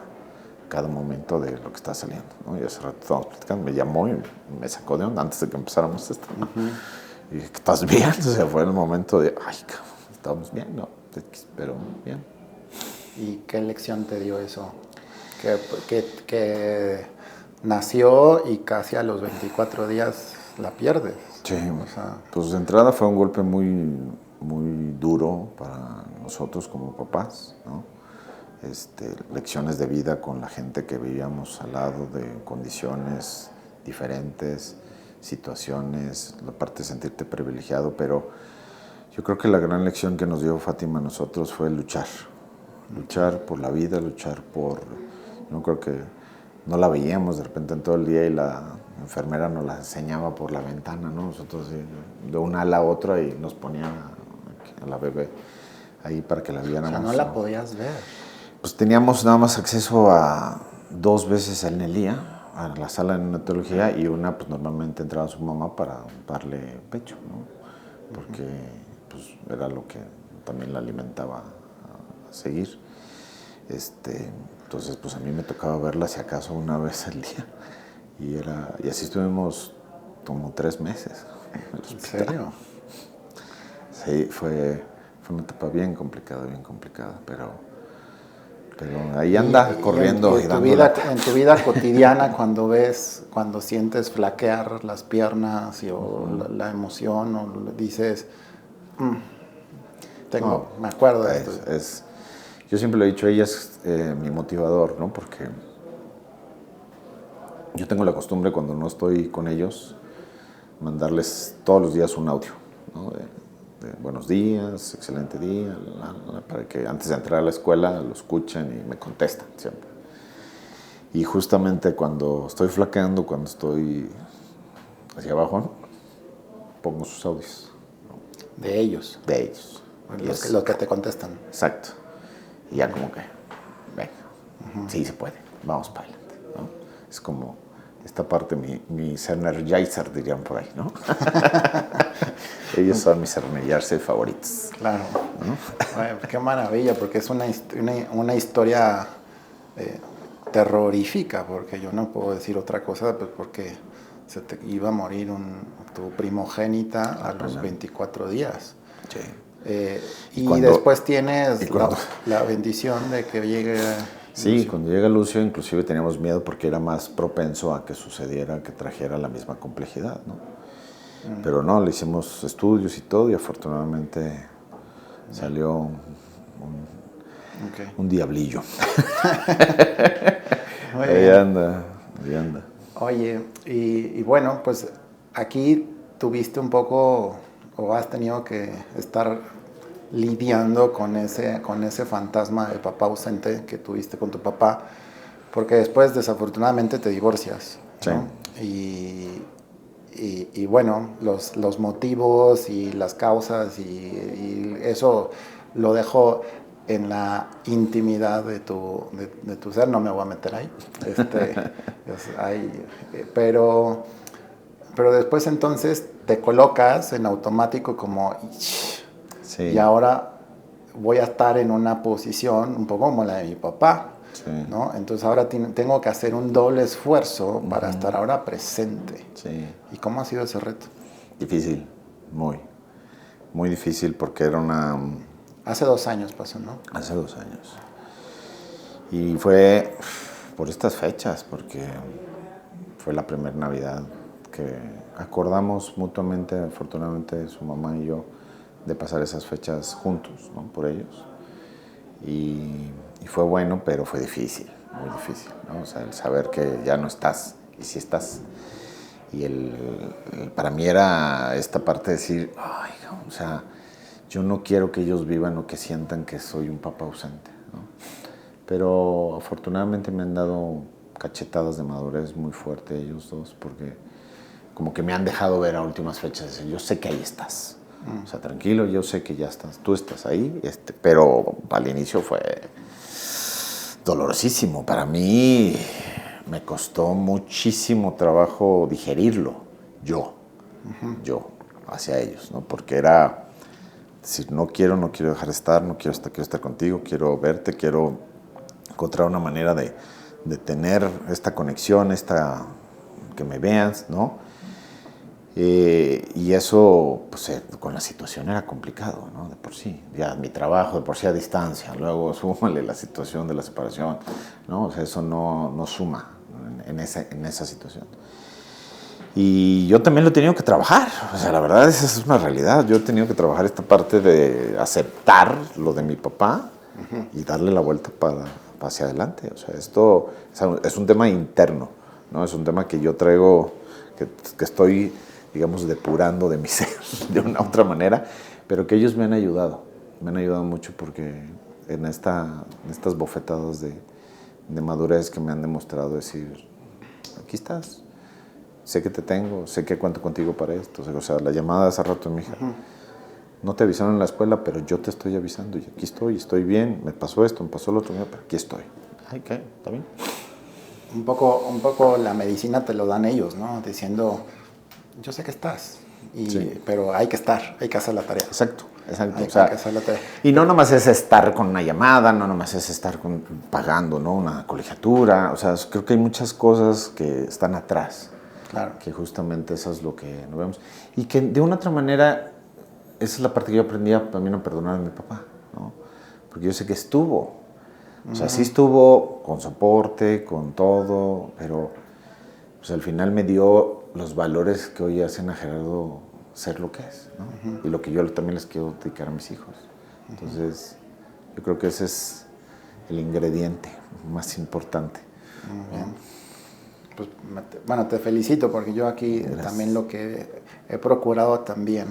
Speaker 1: cada momento de lo que está saliendo, ¿no? Y hace rato estábamos platicando, me llamó y me sacó de onda antes de que empezáramos esto, ¿no? Y dije, ¿estás bien? O sea, fue el momento de, ay, cabrón, estamos bien, ¿no? Pero bien.
Speaker 2: ¿Y qué lección te dio eso? Que nació y casi a los 24 días la pierdes.
Speaker 1: Sí,
Speaker 2: O sea,
Speaker 1: pues de entrada fue un golpe muy, muy duro para nosotros como papás, ¿no? Lecciones de vida con la gente que vivíamos al lado, de condiciones diferentes, situaciones, la parte de sentirte privilegiado, pero yo creo que la gran lección que nos dio Fátima a nosotros fue luchar por la vida, luchar por... Yo creo que no la veíamos de repente en todo el día y la enfermera nos la enseñaba por la ventana, ¿no? Nosotros de una ala a otra y nos ponía a la bebé ahí para que la viéramos.
Speaker 2: o sea, no la podías ver.
Speaker 1: Pues teníamos nada más acceso a 2 veces en el día a la sala de neonatología y una pues normalmente entraba su mamá para darle pecho, ¿no? Porque pues era lo que también la alimentaba a seguir. Entonces pues a mí me tocaba verla si acaso una vez al día y así estuvimos como 3 meses en el hospital.
Speaker 2: ¿En serio?
Speaker 1: Sí, fue una etapa bien complicada, pero ahí anda corriendo y dando
Speaker 2: en tu vida cotidiana, cuando sientes flaquear las piernas o la emoción, o dices, me acuerdo de esto.
Speaker 1: Yo siempre lo he dicho, ella es mi motivador, ¿no? Porque yo tengo la costumbre cuando no estoy con ellos, mandarles todos los días un audio, ¿no? De buenos días, excelente día, para que antes de entrar a la escuela lo escuchen y me contestan siempre. Y justamente cuando estoy flaqueando, cuando estoy hacia abajo, pongo sus audios.
Speaker 2: De ellos.
Speaker 1: De ellos.
Speaker 2: Los que te contestan.
Speaker 1: Exacto. Y ya como que, venga, sí se puede, vamos para adelante, ¿no? Es como esta parte, mi energizer, dirían por ahí, ¿no? Ellos son mis energizers favoritos.
Speaker 2: Claro. ¿No? Ay, qué maravilla, porque es una historia terrorífica, porque yo no puedo decir otra cosa, pues porque se te iba a morir tu primogénita a los 24 días.
Speaker 1: Sí.
Speaker 2: Y después tienes la bendición de que llegue...
Speaker 1: Sí,
Speaker 2: Lucio.
Speaker 1: Cuando llega Lucio, inclusive teníamos miedo porque era más propenso a que sucediera, que trajera la misma complejidad, ¿no? Pero no, le hicimos estudios y todo y afortunadamente salió un diablillo. Ahí anda.
Speaker 2: Oye, y bueno, pues aquí tuviste un poco, o has tenido que estar lidiando con ese fantasma de papá ausente que tuviste con tu papá, porque después desafortunadamente te divorcias, ¿no?
Speaker 1: Sí.
Speaker 2: Y bueno, los motivos y las causas y eso lo dejo en la intimidad de tu ser, no me voy a meter ahí. Pero después entonces te colocas en automático como... Sí. Y ahora voy a estar en una posición un poco como la de mi papá, sí, ¿no? Entonces ahora tengo que hacer un doble esfuerzo para estar ahora presente.
Speaker 1: Sí.
Speaker 2: ¿Y cómo ha sido ese reto?
Speaker 1: Difícil, muy difícil porque era una...
Speaker 2: Hace 2 años pasó, ¿no?
Speaker 1: Hace 2 años. Y fue por estas fechas, porque fue la primera Navidad que acordamos mutuamente, afortunadamente su mamá y yo, de pasar esas fechas juntos, ¿no? Por ellos. Y fue bueno, pero fue difícil, muy difícil, ¿no? O sea, el saber que ya no estás, y sí estás. Y para mí era esta parte de decir, ay, o sea, yo no quiero que ellos vivan o que sientan que soy un papá ausente, ¿no? Pero afortunadamente me han dado cachetadas de madurez muy fuerte ellos dos, porque como que me han dejado ver a últimas fechas, decir, yo sé que ahí estás. O sea, tranquilo, yo sé que ya estás, tú estás ahí, pero al inicio fue dolorosísimo. Para mí me costó muchísimo trabajo digerirlo, yo hacia ellos, ¿no? Porque era decir, no quiero dejar de estar, quiero estar contigo, quiero verte, quiero encontrar una manera de tener esta conexión, que me veas, ¿no? Y eso, pues con la situación era complicado, ¿no? De por sí, ya mi trabajo, de por sí a distancia, luego súmale la situación de la separación, ¿no? O sea, eso no suma en esa situación. Y yo también lo he tenido que trabajar, o sea, la verdad esa es una realidad. Yo he tenido que trabajar esta parte de aceptar lo de mi papá y darle la vuelta para hacia adelante. O sea, esto es un tema interno, ¿no? Es un tema que yo traigo, que estoy, digamos, depurando de mi ser de una u otra manera, pero que ellos me han ayudado mucho porque en estas bofetadas de madurez que me han demostrado decir, aquí estás. Sé que te tengo, sé que cuento contigo para esto. O sea, la llamada de hace rato de mi hija. No te avisaron en la escuela, pero yo te estoy avisando. Y aquí estoy bien. Me pasó esto, me pasó lo otro, pero aquí estoy. Ay, ¿qué? ¿Está bien?
Speaker 2: Un poco la medicina te lo dan ellos, ¿no? Diciendo, yo sé que estás, pero hay que estar, hay que hacer la tarea.
Speaker 1: Exacto.
Speaker 2: Hay que hacer la tarea.
Speaker 1: Y no nomás es estar con una llamada, no nomás es estar pagando, ¿no? Una colegiatura. O sea, creo que hay muchas cosas que están atrás.
Speaker 2: Claro.
Speaker 1: Que justamente eso es lo que no vemos. Y que de una otra manera, esa es la parte que yo aprendí también a perdonar a mi papá, ¿no? Porque yo sé que estuvo. O sea, sí estuvo con soporte, con todo, pero pues, al final me dio los valores que hoy hacen a Gerardo ser lo que es, ¿no? Y lo que yo también les quiero dedicar a mis hijos. Entonces, yo creo que ese es el ingrediente más importante.
Speaker 2: Muy bien. Pues, bueno, te felicito porque yo aquí
Speaker 1: Gracias.
Speaker 2: También lo que he procurado también,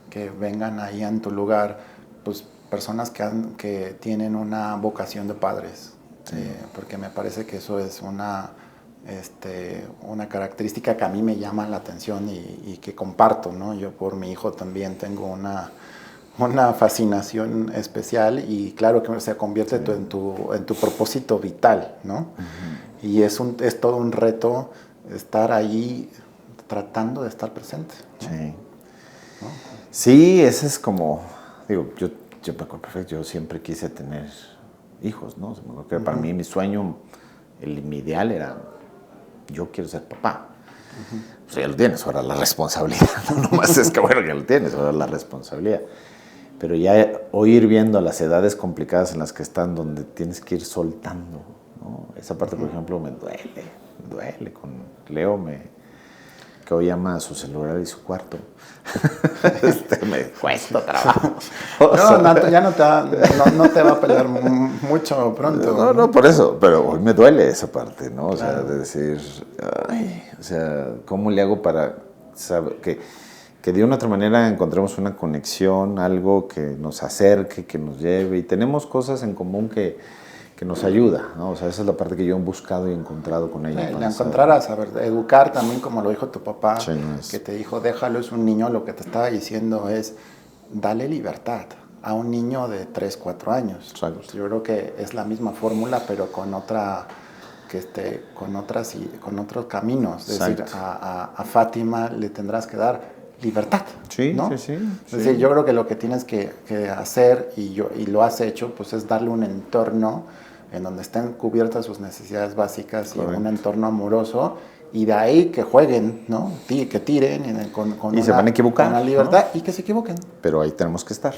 Speaker 2: que vengan ahí en tu lugar, pues personas que tienen una vocación de padres, porque me parece que eso es una característica que a mí me llama la atención y que comparto, ¿no? Yo por mi hijo también tengo una fascinación especial y claro que se convierte en tu propósito vital, ¿no? Y es todo un reto estar ahí tratando de estar presente, ¿no?
Speaker 1: Sí.
Speaker 2: ¿No?
Speaker 1: Sí, ese es como, digo, yo me acuerdo perfecto, yo siempre quise tener hijos, ¿no? Que para mí mi sueño, mi ideal era, yo quiero ser papá. Pues ya lo tienes, ahora la responsabilidad, no nomás es que bueno que lo tienes, ahora la responsabilidad. Pero ya hoy ir viendo las edades complicadas en las que están, donde tienes que ir soltando, ¿no? Esa parte, por ejemplo, me duele con Leo, que hoy ama a su celular y su cuarto. Me cuesta trabajo.
Speaker 2: Ya no te va a pelear mucho pronto.
Speaker 1: No, por eso, pero hoy me duele esa parte, ¿no? O sea, de decir, ay, o sea, ¿cómo le hago para saber que de una otra manera encontremos una conexión, algo que nos acerque, que nos lleve, y tenemos cosas en común que nos ayuda, ¿no? O sea, esa es la parte que yo he buscado y encontrado con ella.
Speaker 2: La encontrarás, saber educar también, como lo dijo tu papá,
Speaker 1: sí, no es...
Speaker 2: que te dijo, déjalo, es un niño, lo que te estaba diciendo es, dale libertad a un niño de 3, 4 años.
Speaker 1: Exacto.
Speaker 2: Yo creo que es la misma fórmula, pero con otros caminos. Es decir, a Fátima le tendrás que dar libertad,
Speaker 1: sí,
Speaker 2: ¿no?
Speaker 1: Sí.
Speaker 2: Es decir, yo creo que lo que tienes que hacer, y lo has hecho, pues es darle un entorno en donde estén cubiertas sus necesidades básicas. Correcto. Y un entorno amoroso, y de ahí que jueguen, ¿no? Que tiren
Speaker 1: y se van a equivocar,
Speaker 2: con la libertad, ¿no? Y que se equivoquen.
Speaker 1: Pero ahí tenemos que estar,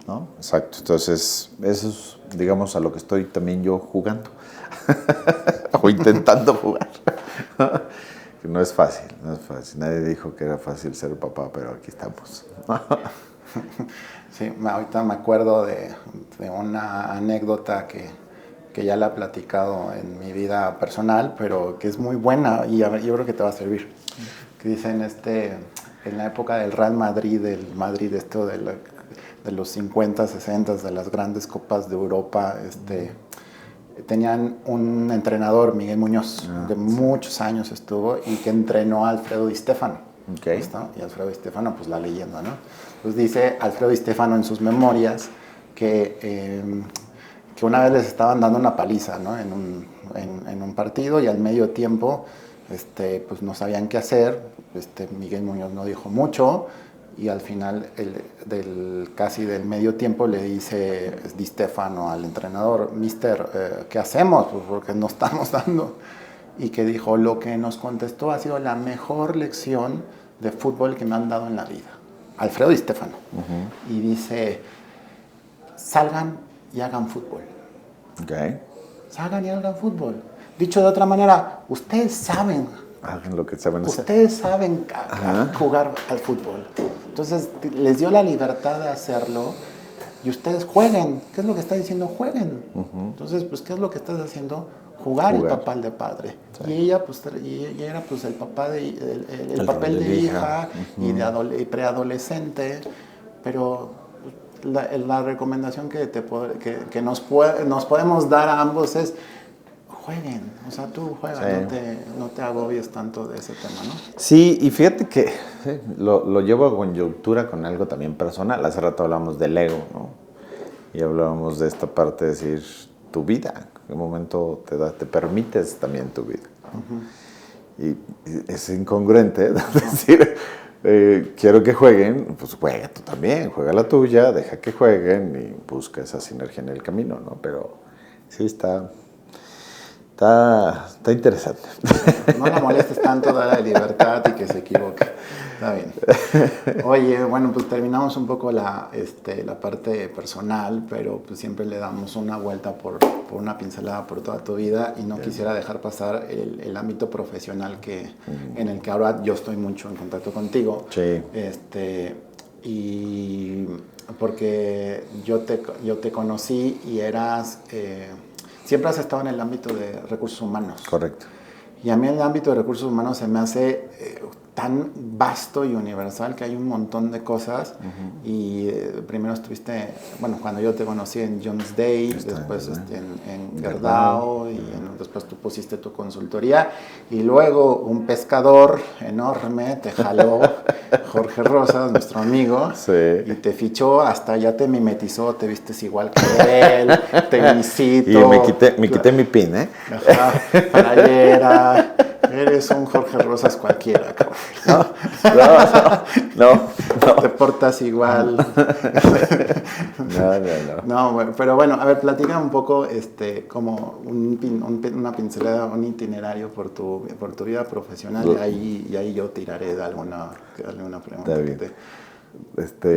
Speaker 1: ¿no? Exacto. Entonces, eso es, digamos, a lo que estoy también yo jugando o intentando jugar. No es fácil. Nadie dijo que era fácil ser papá, pero aquí estamos.
Speaker 2: Sí, ahorita me acuerdo de una anécdota que ya la he platicado en mi vida personal, pero que es muy buena y yo creo que te va a servir. Que dicen, en la época del Real Madrid, de los 50, 60, de las grandes copas de Europa, tenían un entrenador, Miguel Muñoz, de muchos años estuvo, y que entrenó a Alfredo Di Stéfano.
Speaker 1: Okay.
Speaker 2: Y Alfredo Di Stéfano, pues la leyenda, ¿no? Pues dice Alfredo Di Stéfano en sus memorias que una vez les estaban dando una paliza, ¿no? en un partido, y al medio tiempo pues no sabían qué hacer. Miguel Muñoz no dijo mucho, y al final casi del medio tiempo le dice Di Stéfano al entrenador, mister, ¿qué hacemos? Pues porque no estamos dando. Y que dijo, lo que nos contestó ha sido la mejor lección de fútbol que me han dado en la vida. Alfredo Di Stéfano. Y dice, salgan y hagan fútbol.
Speaker 1: Okay.
Speaker 2: Salgan y hagan fútbol. Dicho de otra manera, ustedes saben
Speaker 1: hagan lo que saben hacer.
Speaker 2: Ustedes saben jugar al fútbol. Entonces les dio la libertad de hacerlo y ustedes jueguen. ¿Qué es lo que está diciendo? Jueguen. Entonces, pues, ¿qué es lo que estás haciendo? Jugar el papel de padre. Sí. Y ella, pues, y era pues el papá el papel de hija y de preadolescente. Pero la recomendación que nos podemos dar a ambos es jueguen, o sea, tú juegas, no te agobies tanto de ese tema, ¿no?
Speaker 1: Sí, y fíjate que lo llevo a coyuntura con algo también personal. Hace rato hablamos del ego, ¿no? Y hablábamos de esta parte de decir, tu vida, en qué momento te permites también tu vida. Y es incongruente, ¿no? decir, quiero que jueguen, pues juega tú también, juega la tuya, deja que jueguen y busca esa sinergia en el camino, ¿no? Pero sí está interesante.
Speaker 2: No la molestes tanto, dale libertad y que se equivoque. Está bien. Oye, bueno, pues terminamos un poco la parte personal, pero pues siempre le damos una vuelta por una pincelada por toda tu vida y no quisiera dejar pasar el ámbito profesional en el que ahora yo estoy mucho en contacto contigo.
Speaker 1: Sí.
Speaker 2: Y porque yo te conocí y eras... siempre has estado en el ámbito de recursos humanos.
Speaker 1: Correcto.
Speaker 2: Y a mí el ámbito de recursos humanos se me hace tan vasto y universal que hay un montón de cosas. Y primero estuviste, bueno, cuando yo te conocí en Jones Day, después en Gerdau, y después tú pusiste tu consultoría. Y luego un pescador enorme te jaló, Jorge Rosas, nuestro amigo, y te fichó, hasta ya te mimetizó, te vistes igual que él, te visito.
Speaker 1: Y me quité mi pin, ¿eh?
Speaker 2: Ajá, playera. Eres un Jorge Rosas cualquiera, cabrón.
Speaker 1: No.
Speaker 2: Te portas igual. No, bueno, pero bueno, a ver, platica un poco como una pincelada, un itinerario por tu vida profesional y ahí yo tiraré de alguna pregunta.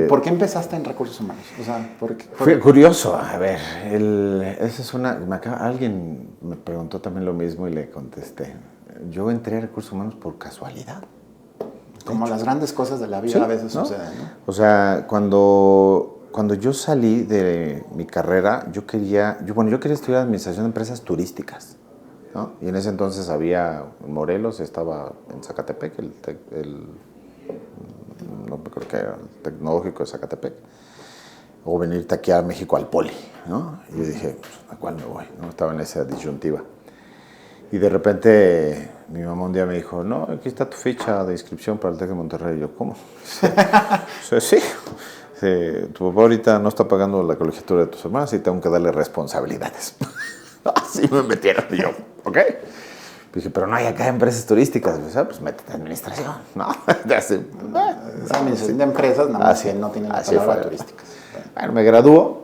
Speaker 2: ¿Por qué empezaste en recursos humanos? O sea,
Speaker 1: Fue curioso. A ver, alguien me preguntó también lo mismo y le contesté. Yo entré a recursos humanos por casualidad.
Speaker 2: Como las grandes cosas de la vida a veces suceden, ¿no?
Speaker 1: O sea, cuando yo salí de mi carrera, yo quería estudiar administración de empresas turísticas, ¿no? Y en ese entonces había en Morelos, estaba en Zacatepec, no me creo que era el tecnológico de Zacatepec, o venirte aquí a México al Poli, ¿no? Y yo dije, pues, ¿a cuál me voy? ¿No? Estaba en esa disyuntiva. Y de repente mi mamá un día me dijo, no, aquí está tu ficha de inscripción para el TEC de Monterrey. Y yo, ¿cómo? Sí. Tu papá ahorita no está pagando la colegiatura de tus hermanas y tengo que darle responsabilidades. Así me metieron. Y yo, ¿ok? Dije, pero no hay acá empresas turísticas. Pues métete a administración, ¿no?
Speaker 2: Esa administración de empresas, nada más que no tiene la palabra turísticas.
Speaker 1: Bueno, me graduó.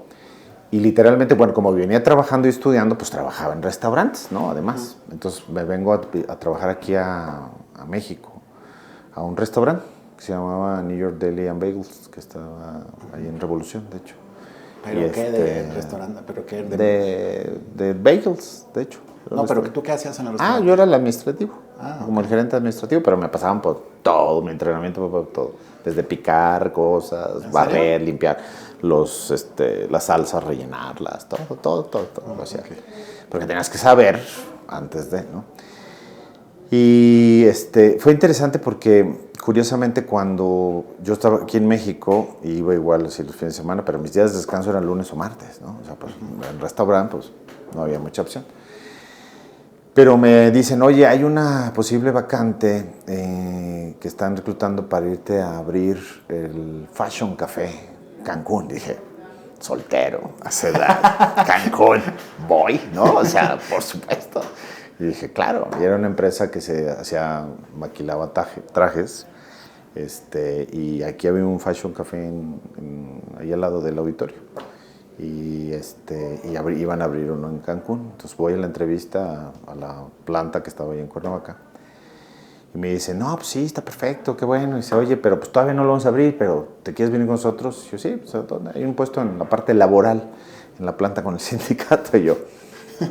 Speaker 1: Y literalmente, bueno, como venía trabajando y estudiando, pues trabajaba en restaurantes, ¿no? Además. Entonces me vengo a trabajar aquí a México, a un restaurante que se llamaba New York Deli and Bagels, que estaba ahí en Revolución, de hecho.
Speaker 2: ¿Pero qué de restaurante? ¿Pero qué
Speaker 1: de bagels, de hecho.
Speaker 2: No, pero ¿tú qué hacías en el restaurante?
Speaker 1: Yo era el administrativo, como el gerente administrativo, pero me pasaban por todo, mi entrenamiento por todo. Desde picar cosas, barrer, limpiar las salsas, rellenarlas, todo. O sea, porque tenías que saber antes de, ¿no? Y fue interesante porque, curiosamente, cuando yo estaba aquí en México, iba igual así los fines de semana, pero mis días de descanso eran lunes o martes, ¿no? O sea, pues en el restaurante, pues no había mucha opción. Pero me dicen, oye, hay una posible vacante que están reclutando para irte a abrir el Fashion Café Cancún. Dije, soltero, a esa edad, Cancún, voy, ¿no? O sea, por supuesto. Y dije, claro, y era una empresa que maquilaba trajes, y aquí había un Fashion Café ahí al lado del auditorio. Y iban a abrir uno en Cancún. Entonces voy a la entrevista a la planta que estaba ahí en Cuernavaca. Y me dicen, no, pues sí, está perfecto, qué bueno. Y dice, oye, pero pues todavía no lo vamos a abrir, pero ¿te quieres venir con nosotros? Y yo, sí, pues hay un puesto en la parte laboral, en la planta con el sindicato. Y yo,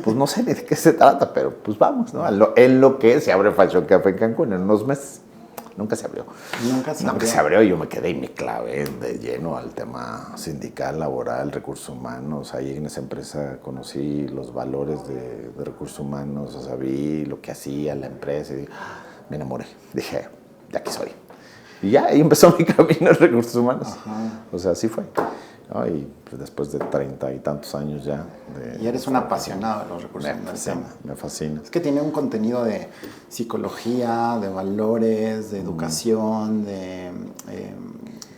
Speaker 1: pues no sé ni de qué se trata, pero pues vamos, ¿no? En lo que se abre Fashion Café en Cancún en unos meses. Nunca se abrió. Nunca se abrió y yo me quedé y me clavé de lleno al tema sindical, laboral, recursos humanos. Ahí en esa empresa conocí los valores de recursos humanos, o sea, vi lo que hacía la empresa y me enamoré. Dije, de aquí soy. Y ya, ahí empezó mi camino en recursos humanos. Ajá. O sea, así fue. ¿No? Y pues, después de 30 y tantos años ya.
Speaker 2: Y eres un apasionado de los recursos humanos.
Speaker 1: Me fascina.
Speaker 2: Es que tiene un contenido de psicología, de valores, de educación, de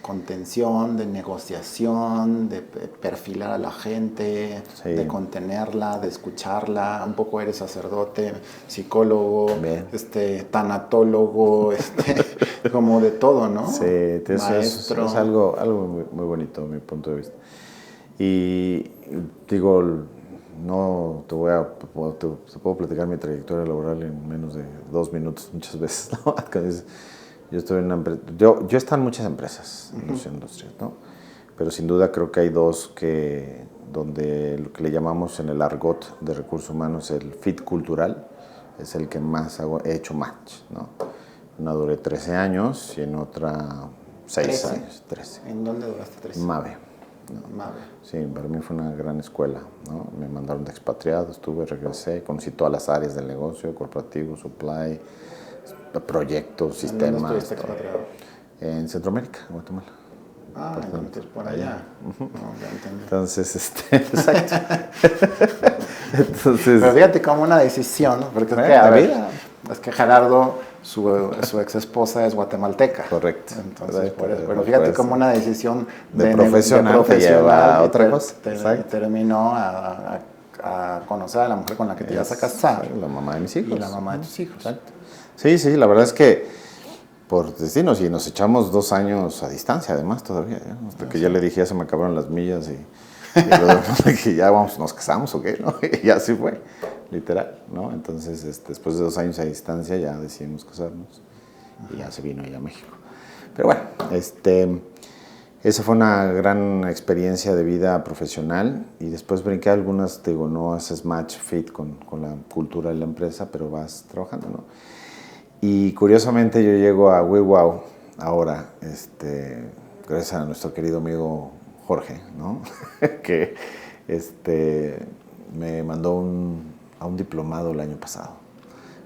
Speaker 2: contención, de negociación, de perfilar a la gente, de contenerla, de escucharla. Un poco eres sacerdote, psicólogo, tanatólogo, como de todo, ¿no?
Speaker 1: Sí, maestro. Es algo muy, muy bonito, mi punto de vista. Y digo, no te puedo platicar mi trayectoria laboral en menos de 2 minutos muchas veces, ¿no? Yo estoy en una empresa, yo he estado en muchas empresas en la industria, ¿no? Pero sin duda creo que hay 2 donde lo que le llamamos en el argot de recursos humanos el fit cultural es el que más he hecho match, ¿no? Una duré 13 años y en otra 6 años. 13.
Speaker 2: ¿En dónde duraste 13?
Speaker 1: Mave. ¿No?
Speaker 2: Mave.
Speaker 1: Sí, para mí fue una gran escuela, ¿no? Me mandaron de expatriado, regresé, conocí todas las áreas del negocio, corporativo, supply, proyectos, sistemas.
Speaker 2: ¿Dónde estuviste expatriado?
Speaker 1: En Centroamérica, en Guatemala.
Speaker 2: Entonces por allá. No, ya entendí.
Speaker 1: Entonces, exacto. Entonces,
Speaker 2: pero fíjate como una decisión, porque es que Gerardo, su ex esposa es guatemalteca.
Speaker 1: Correcto.
Speaker 2: Entonces, pero fíjate como una decisión
Speaker 1: de profesional te lleva a otra cosa.
Speaker 2: Terminó a conocer a la mujer con la que te ibas a casar.
Speaker 1: La mamá de mis hijos.
Speaker 2: Y la mamá de tus hijos.
Speaker 1: Exacto. Sí, la verdad es que por destinos y nos echamos 2 años a distancia además todavía, ¿eh? Hasta que ya le dije, ya se me acabaron las millas y luego le dije, ya vamos, nos casamos o qué, ¿no? Y ya así fue, literal, ¿no? Entonces, después de 2 años a distancia ya decidimos casarnos y ya se vino ella a México. Pero bueno, esa fue una gran experiencia de vida profesional y después brinqué algunas, digo, no haces match fit con la cultura de la empresa, pero vas trabajando, ¿no? Y curiosamente yo llego a WeWow ahora, gracias a nuestro querido amigo Jorge, ¿no? que me mandó a un diplomado el año pasado.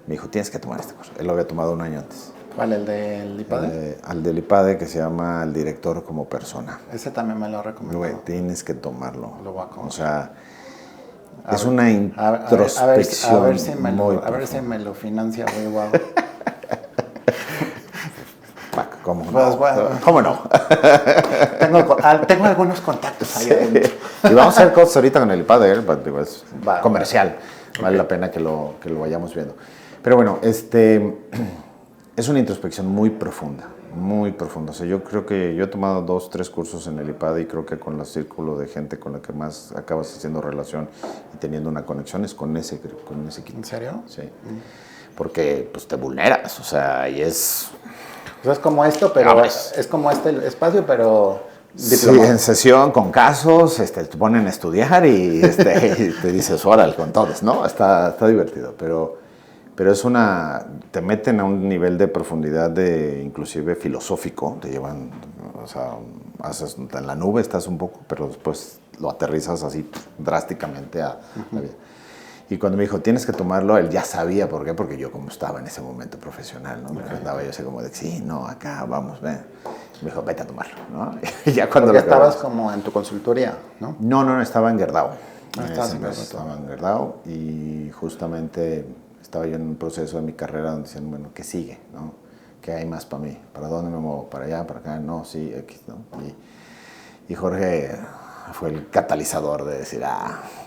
Speaker 1: Me dijo, tienes que tomar este curso. Él lo había tomado 1 año antes.
Speaker 2: ¿Cuál? ¿El del IPADE?
Speaker 1: Al del IPADE, que se llama El Director como Persona.
Speaker 2: Ese también me lo recomendó.
Speaker 1: Güey, tienes que tomarlo.
Speaker 2: Lo voy a conocer.
Speaker 1: O sea, es una introspección
Speaker 2: a ver si me lo financia WeWow.
Speaker 1: ¿Cómo no?
Speaker 2: Pues bueno.
Speaker 1: ¿Cómo no?
Speaker 2: Tengo algunos contactos ahí.
Speaker 1: Sí. Y vamos a hacer cosas ahorita con el IPADE, es comercial. Vale la pena que lo vayamos viendo. Pero bueno, es una introspección muy profunda, muy profunda. O sea, yo creo que yo he tomado 2, 3 cursos en el IPADE y creo que con el círculo de gente con la que más acabas haciendo relación y teniendo una conexión es con ese equipo.
Speaker 2: ¿En serio?
Speaker 1: Sí. Porque pues te vulneras, o sea, y es...
Speaker 2: O sea, es como esto, pero es como este espacio, pero
Speaker 1: diplomado. Sí, en sesión, con casos, te ponen a estudiar y te dices, órale, con todos, ¿no? Está divertido, pero te meten a un nivel de profundidad inclusive filosófico, te llevan, o sea, en la nube estás un poco, pero después lo aterrizas así drásticamente a la vida. Y cuando me dijo, tienes que tomarlo, él ya sabía por qué, porque yo como estaba en ese momento profesional, ¿no? Me andaba yo así como de, sí, no, acá, vamos, ven. Me dijo, vete a tomarlo, ¿no? Y ya cuando
Speaker 2: porque estabas como en tu consultoría, ¿no?
Speaker 1: No, estaba en Gerdau.
Speaker 2: Estaba
Speaker 1: en Gerdau y justamente estaba yo en un proceso de mi carrera donde decían, bueno, ¿qué sigue, no? ¿Qué hay más para mí? ¿Para dónde me muevo? ¿Para allá? ¿Para acá? No, sí, X, ¿no? Y Jorge fue el catalizador de decir,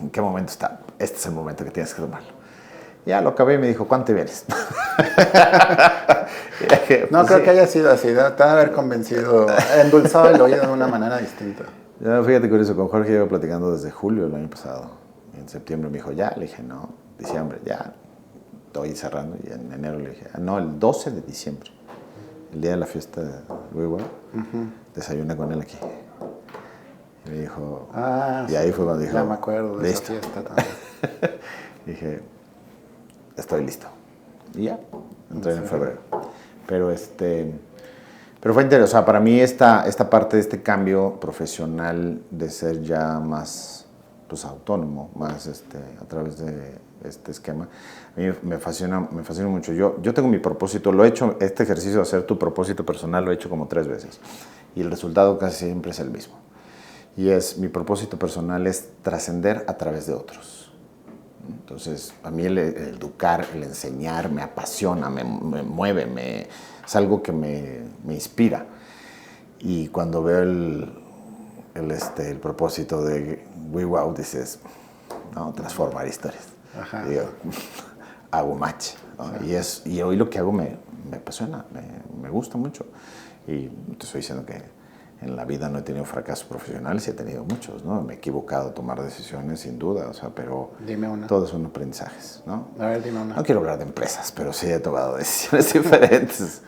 Speaker 1: ¿en qué momento está? Este es el momento que tienes que tomarlo. Ya lo acabé y me dijo, ¿cuánto te vienes?
Speaker 2: No creo que haya sido así, te ha de haber convencido, endulzado el oído de una manera distinta.
Speaker 1: Ya, fíjate curioso, con Jorge llevo platicando desde julio del año pasado. Y en septiembre me dijo, ya, le dije, no, diciembre, ya, estoy cerrando. Y en enero le dije, no, el 12 de diciembre, el día de la fiesta de WeWow, desayuné con él aquí. Y me dijo, y ahí fue cuando dijo,
Speaker 2: ya me acuerdo de
Speaker 1: listo.
Speaker 2: esa fiesta también.
Speaker 1: dije, estoy listo. Y ya, entré en febrero. Pero fue interesante, o sea, para mí esta parte de este cambio profesional de ser ya más pues, autónomo, más a través de este esquema, a mí me fascina mucho. Yo tengo mi propósito, lo he hecho, este ejercicio de hacer tu propósito personal lo he hecho como 3 veces y el resultado casi siempre es el mismo. Y mi propósito personal es trascender a través de otros. Entonces, a mí el educar, el enseñar me apasiona, me mueve, es algo que me inspira. Y cuando veo el propósito de WeWow, dices, no, transformar historias.
Speaker 2: Ajá.
Speaker 1: Digo, hago match, ¿no? Y hoy lo que hago me apasiona, me gusta mucho. Y te estoy diciendo que en la vida no he tenido fracasos profesionales y he tenido muchos, ¿no? Me he equivocado a tomar decisiones, sin duda, o sea, pero
Speaker 2: dime una.
Speaker 1: Todos son aprendizajes, ¿no?
Speaker 2: A ver, dime una.
Speaker 1: No quiero hablar de empresas, pero sí he tomado decisiones diferentes,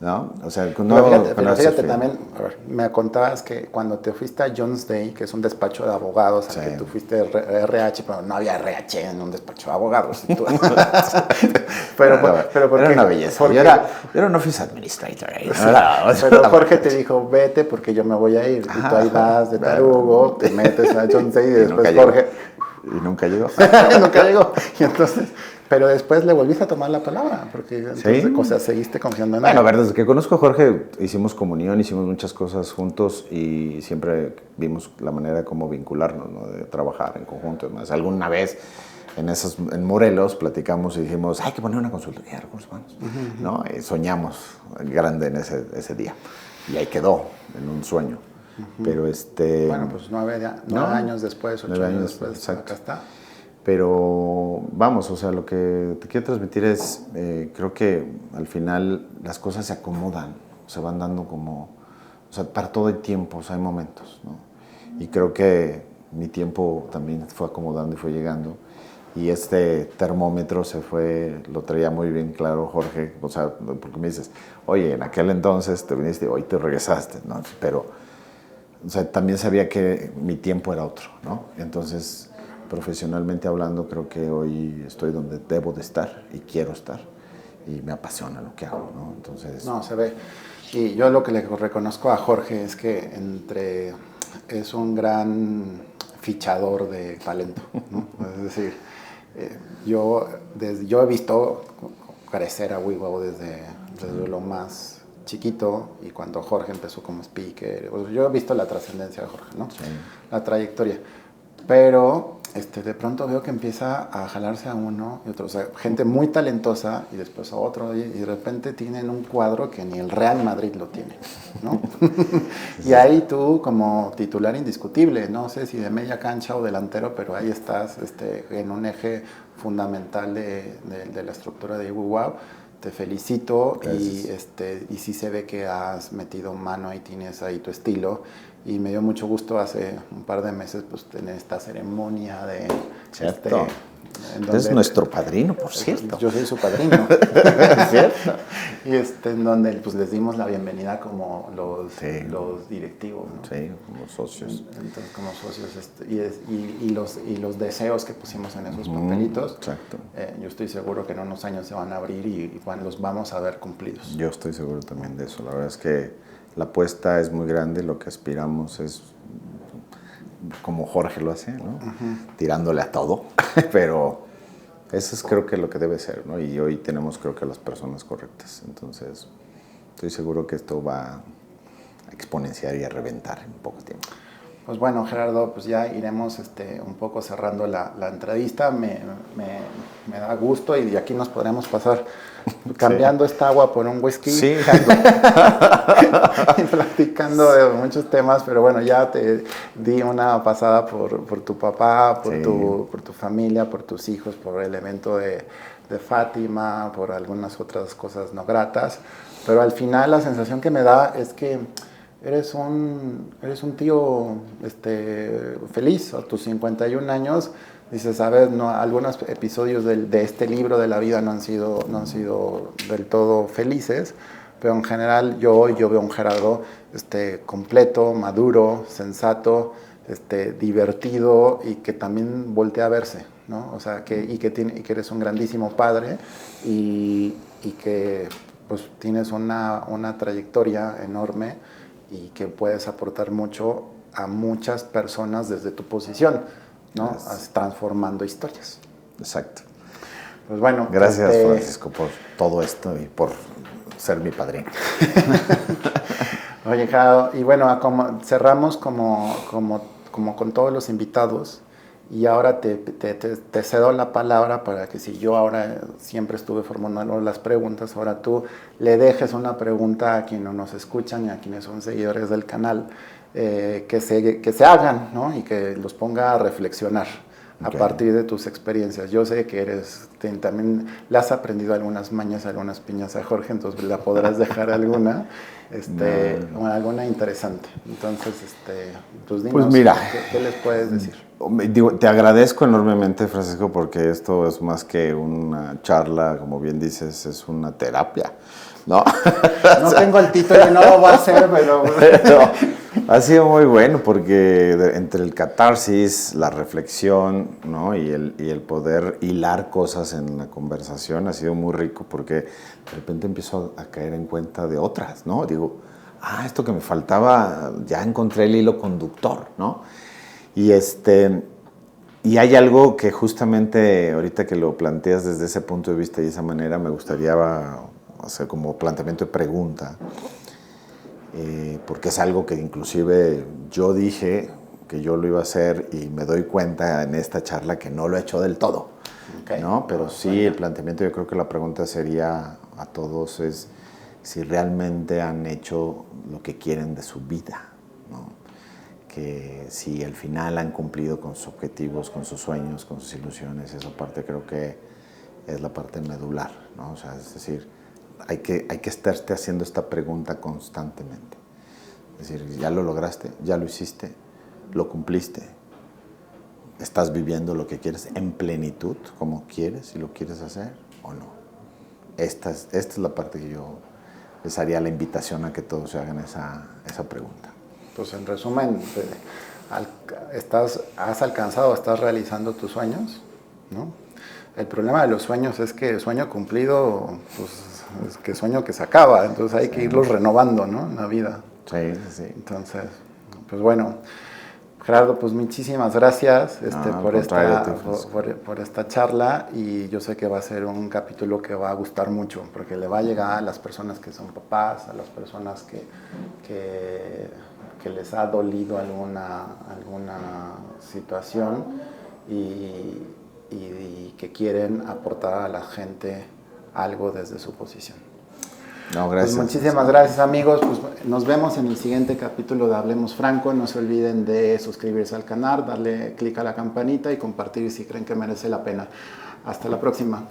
Speaker 1: ¿no? O sea,
Speaker 2: pero fíjate también, a ver, me contabas que cuando te fuiste a Jones Day, que es un despacho de abogados,
Speaker 1: sí.
Speaker 2: al que tú fuiste RH, pero no había RH en un despacho de abogados.
Speaker 1: pero era una belleza. Yo era un office administrator.
Speaker 2: Pero Jorge te dijo, vete porque yo me voy a ir. Y tú ahí vas de tarugo, te metes a Jones Day y después Jorge...
Speaker 1: Y nunca llegó.
Speaker 2: Nunca llegó. Y entonces... Pero después le volviste a tomar la palabra, porque entonces,
Speaker 1: ¿sí?
Speaker 2: O sea, seguiste confiando en él.
Speaker 1: Bueno, a ver, desde que conozco a Jorge, hicimos comunión, hicimos muchas cosas juntos y siempre vimos la manera de cómo vincularnos, ¿no? De trabajar en conjunto. Además, alguna vez en Morelos platicamos y dijimos, hay que poner una consultoría de recursos humanos, ¿no? Y soñamos grande en ese día. Y ahí quedó, en un sueño. Pero
Speaker 2: Bueno, pues 9 años después, 8 años después, exacto. Acá está.
Speaker 1: Pero vamos, o sea, lo que te quiero transmitir es, creo que al final las cosas se acomodan, se van dando como, o sea, para todo hay tiempos, hay momentos, ¿no? Y creo que mi tiempo también fue acomodando y fue llegando. Y este termómetro lo traía muy bien claro Jorge, o sea, porque me dices, oye, en aquel entonces te viniste y hoy te regresaste, ¿no? Pero, o sea, también sabía que mi tiempo era otro, ¿no? Entonces, profesionalmente hablando, creo que hoy estoy donde debo de estar y quiero estar y me apasiona lo que hago, ¿no? Entonces...
Speaker 2: No, se ve. Y yo lo que le reconozco a Jorge es que es un gran fichador de talento, ¿no? Es decir, yo he visto crecer a WeWow desde lo más chiquito y cuando Jorge empezó como speaker, yo he visto la trascendencia de Jorge, ¿no? Sí. La trayectoria. Pero de pronto veo que empieza a jalarse a uno y otro, o sea, gente muy talentosa y después a otro y de repente tienen un cuadro que ni el Real Madrid lo tiene, ¿no? Y ahí tú como titular indiscutible, no sé si de media cancha o delantero, pero ahí estás en un eje fundamental de la estructura de WeWow. Te felicito y sí se ve que has metido mano y tienes ahí tu estilo. Y me dio mucho gusto hace un par de meses pues tener esta ceremonia de...
Speaker 1: Cierto. Es nuestro padrino, por cierto.
Speaker 2: Yo soy su padrino. ¿Cierto? Y en donde pues les dimos la bienvenida como los directivos, ¿no?
Speaker 1: Sí, como socios.
Speaker 2: Entonces, como socios. Y los deseos que pusimos en esos papelitos.
Speaker 1: Exacto.
Speaker 2: Yo estoy seguro que en unos años se van a abrir y los vamos a ver cumplidos.
Speaker 1: Yo estoy seguro también de eso. La verdad es que la apuesta es muy grande, lo que aspiramos es como Jorge lo hace, ¿no? Tirándole a todo, pero eso es creo que lo que debe ser, ¿no? Y hoy tenemos creo que las personas correctas, entonces estoy seguro que esto va a exponenciar y a reventar en poco tiempo.
Speaker 2: Pues bueno, Gerardo, pues ya iremos un poco cerrando la entrevista. Me da gusto y de aquí nos podremos pasar cambiando esta agua por un whisky.
Speaker 1: Sí.
Speaker 2: Y platicando de muchos temas, pero bueno, ya te di una pasada por tu papá, por tu familia, por tus hijos, por el evento de Fátima, por algunas otras cosas no gratas. Pero al final la sensación que me da es que eres un tío feliz a tus 51 años. Dices, sabes, no, algunos episodios de este libro de la vida no han sido del todo felices, pero en general yo veo un Gerardo completo, maduro, sensato, divertido y que también voltea a verse, ¿no? O sea, que eres un grandísimo padre y que pues tienes una trayectoria enorme y que puedes aportar mucho a muchas personas desde tu posición, ¿no? Transformando historias.
Speaker 1: Exacto.
Speaker 2: Pues bueno.
Speaker 1: Gracias, Francisco, por todo esto y por ser mi padrino.
Speaker 2: Oye, Gerardo, y bueno, cerramos como con todos los invitados, y ahora te cedo la palabra para que, si yo ahora siempre estuve formulando las preguntas, ahora tú le dejes una pregunta a quienes nos escuchan y a quienes son seguidores del canal, que se hagan, ¿no? Y que los ponga a reflexionar a partir de tus experiencias. Yo sé que también le has aprendido algunas mañas, algunas piñas a Jorge, entonces la podrás dejar alguna, o alguna interesante. Entonces, pues dinos,
Speaker 1: pues mira,
Speaker 2: ¿qué les puedes decir?
Speaker 1: Te agradezco enormemente, Francisco, porque esto es más que una charla, como bien dices, es una terapia, ¿no?
Speaker 2: No tengo el título y no lo voy a hacer, pero...
Speaker 1: Ha sido muy bueno porque entre el catarsis, la reflexión, ¿no? y el poder hilar cosas en la conversación ha sido muy rico, porque de repente empiezo a caer en cuenta de otras, ¿no? Digo, esto que me faltaba, ya encontré el hilo conductor, ¿no? Y hay algo que justamente ahorita que lo planteas desde ese punto de vista y de esa manera, me gustaría hacer como planteamiento de pregunta. Porque es algo que inclusive yo dije que yo lo iba a hacer y me doy cuenta en esta charla que no lo he hecho del todo, ¿no? Pero sí, el planteamiento, yo creo que la pregunta sería a todos es si realmente han hecho lo que quieren de su vida, ¿no? Que si al final han cumplido con sus objetivos, con sus sueños, con sus ilusiones. Esa parte creo que es la parte medular, ¿no? O sea, es decir, hay que estarte haciendo esta pregunta constantemente. Es decir, ya lo lograste, ya lo hiciste, lo cumpliste, estás viviendo lo que quieres en plenitud, como quieres y lo quieres hacer o no. Esta es la parte que yo les haría la invitación a que todos se hagan esa pregunta.
Speaker 2: Pues en resumen, has alcanzado, estás realizando tus sueños, ¿no? El problema de los sueños es que el sueño cumplido, pues es que sueño que se acaba, entonces hay que irlos renovando, ¿no? En la vida.
Speaker 1: Sí, sí.
Speaker 2: Entonces, pues bueno, Gerardo, pues muchísimas gracias por esta charla, y yo sé que va a ser un capítulo que va a gustar mucho, porque le va a llegar a las personas que son papás, a las personas que les ha dolido alguna situación y que quieren aportar a la gente algo desde su posición.
Speaker 1: No, gracias.
Speaker 2: Pues muchísimas gracias, amigos. Pues nos vemos en el siguiente capítulo de Hablemos Franco. No se olviden de suscribirse al canal, darle clic a la campanita y compartir si creen que merece la pena. Hasta la próxima.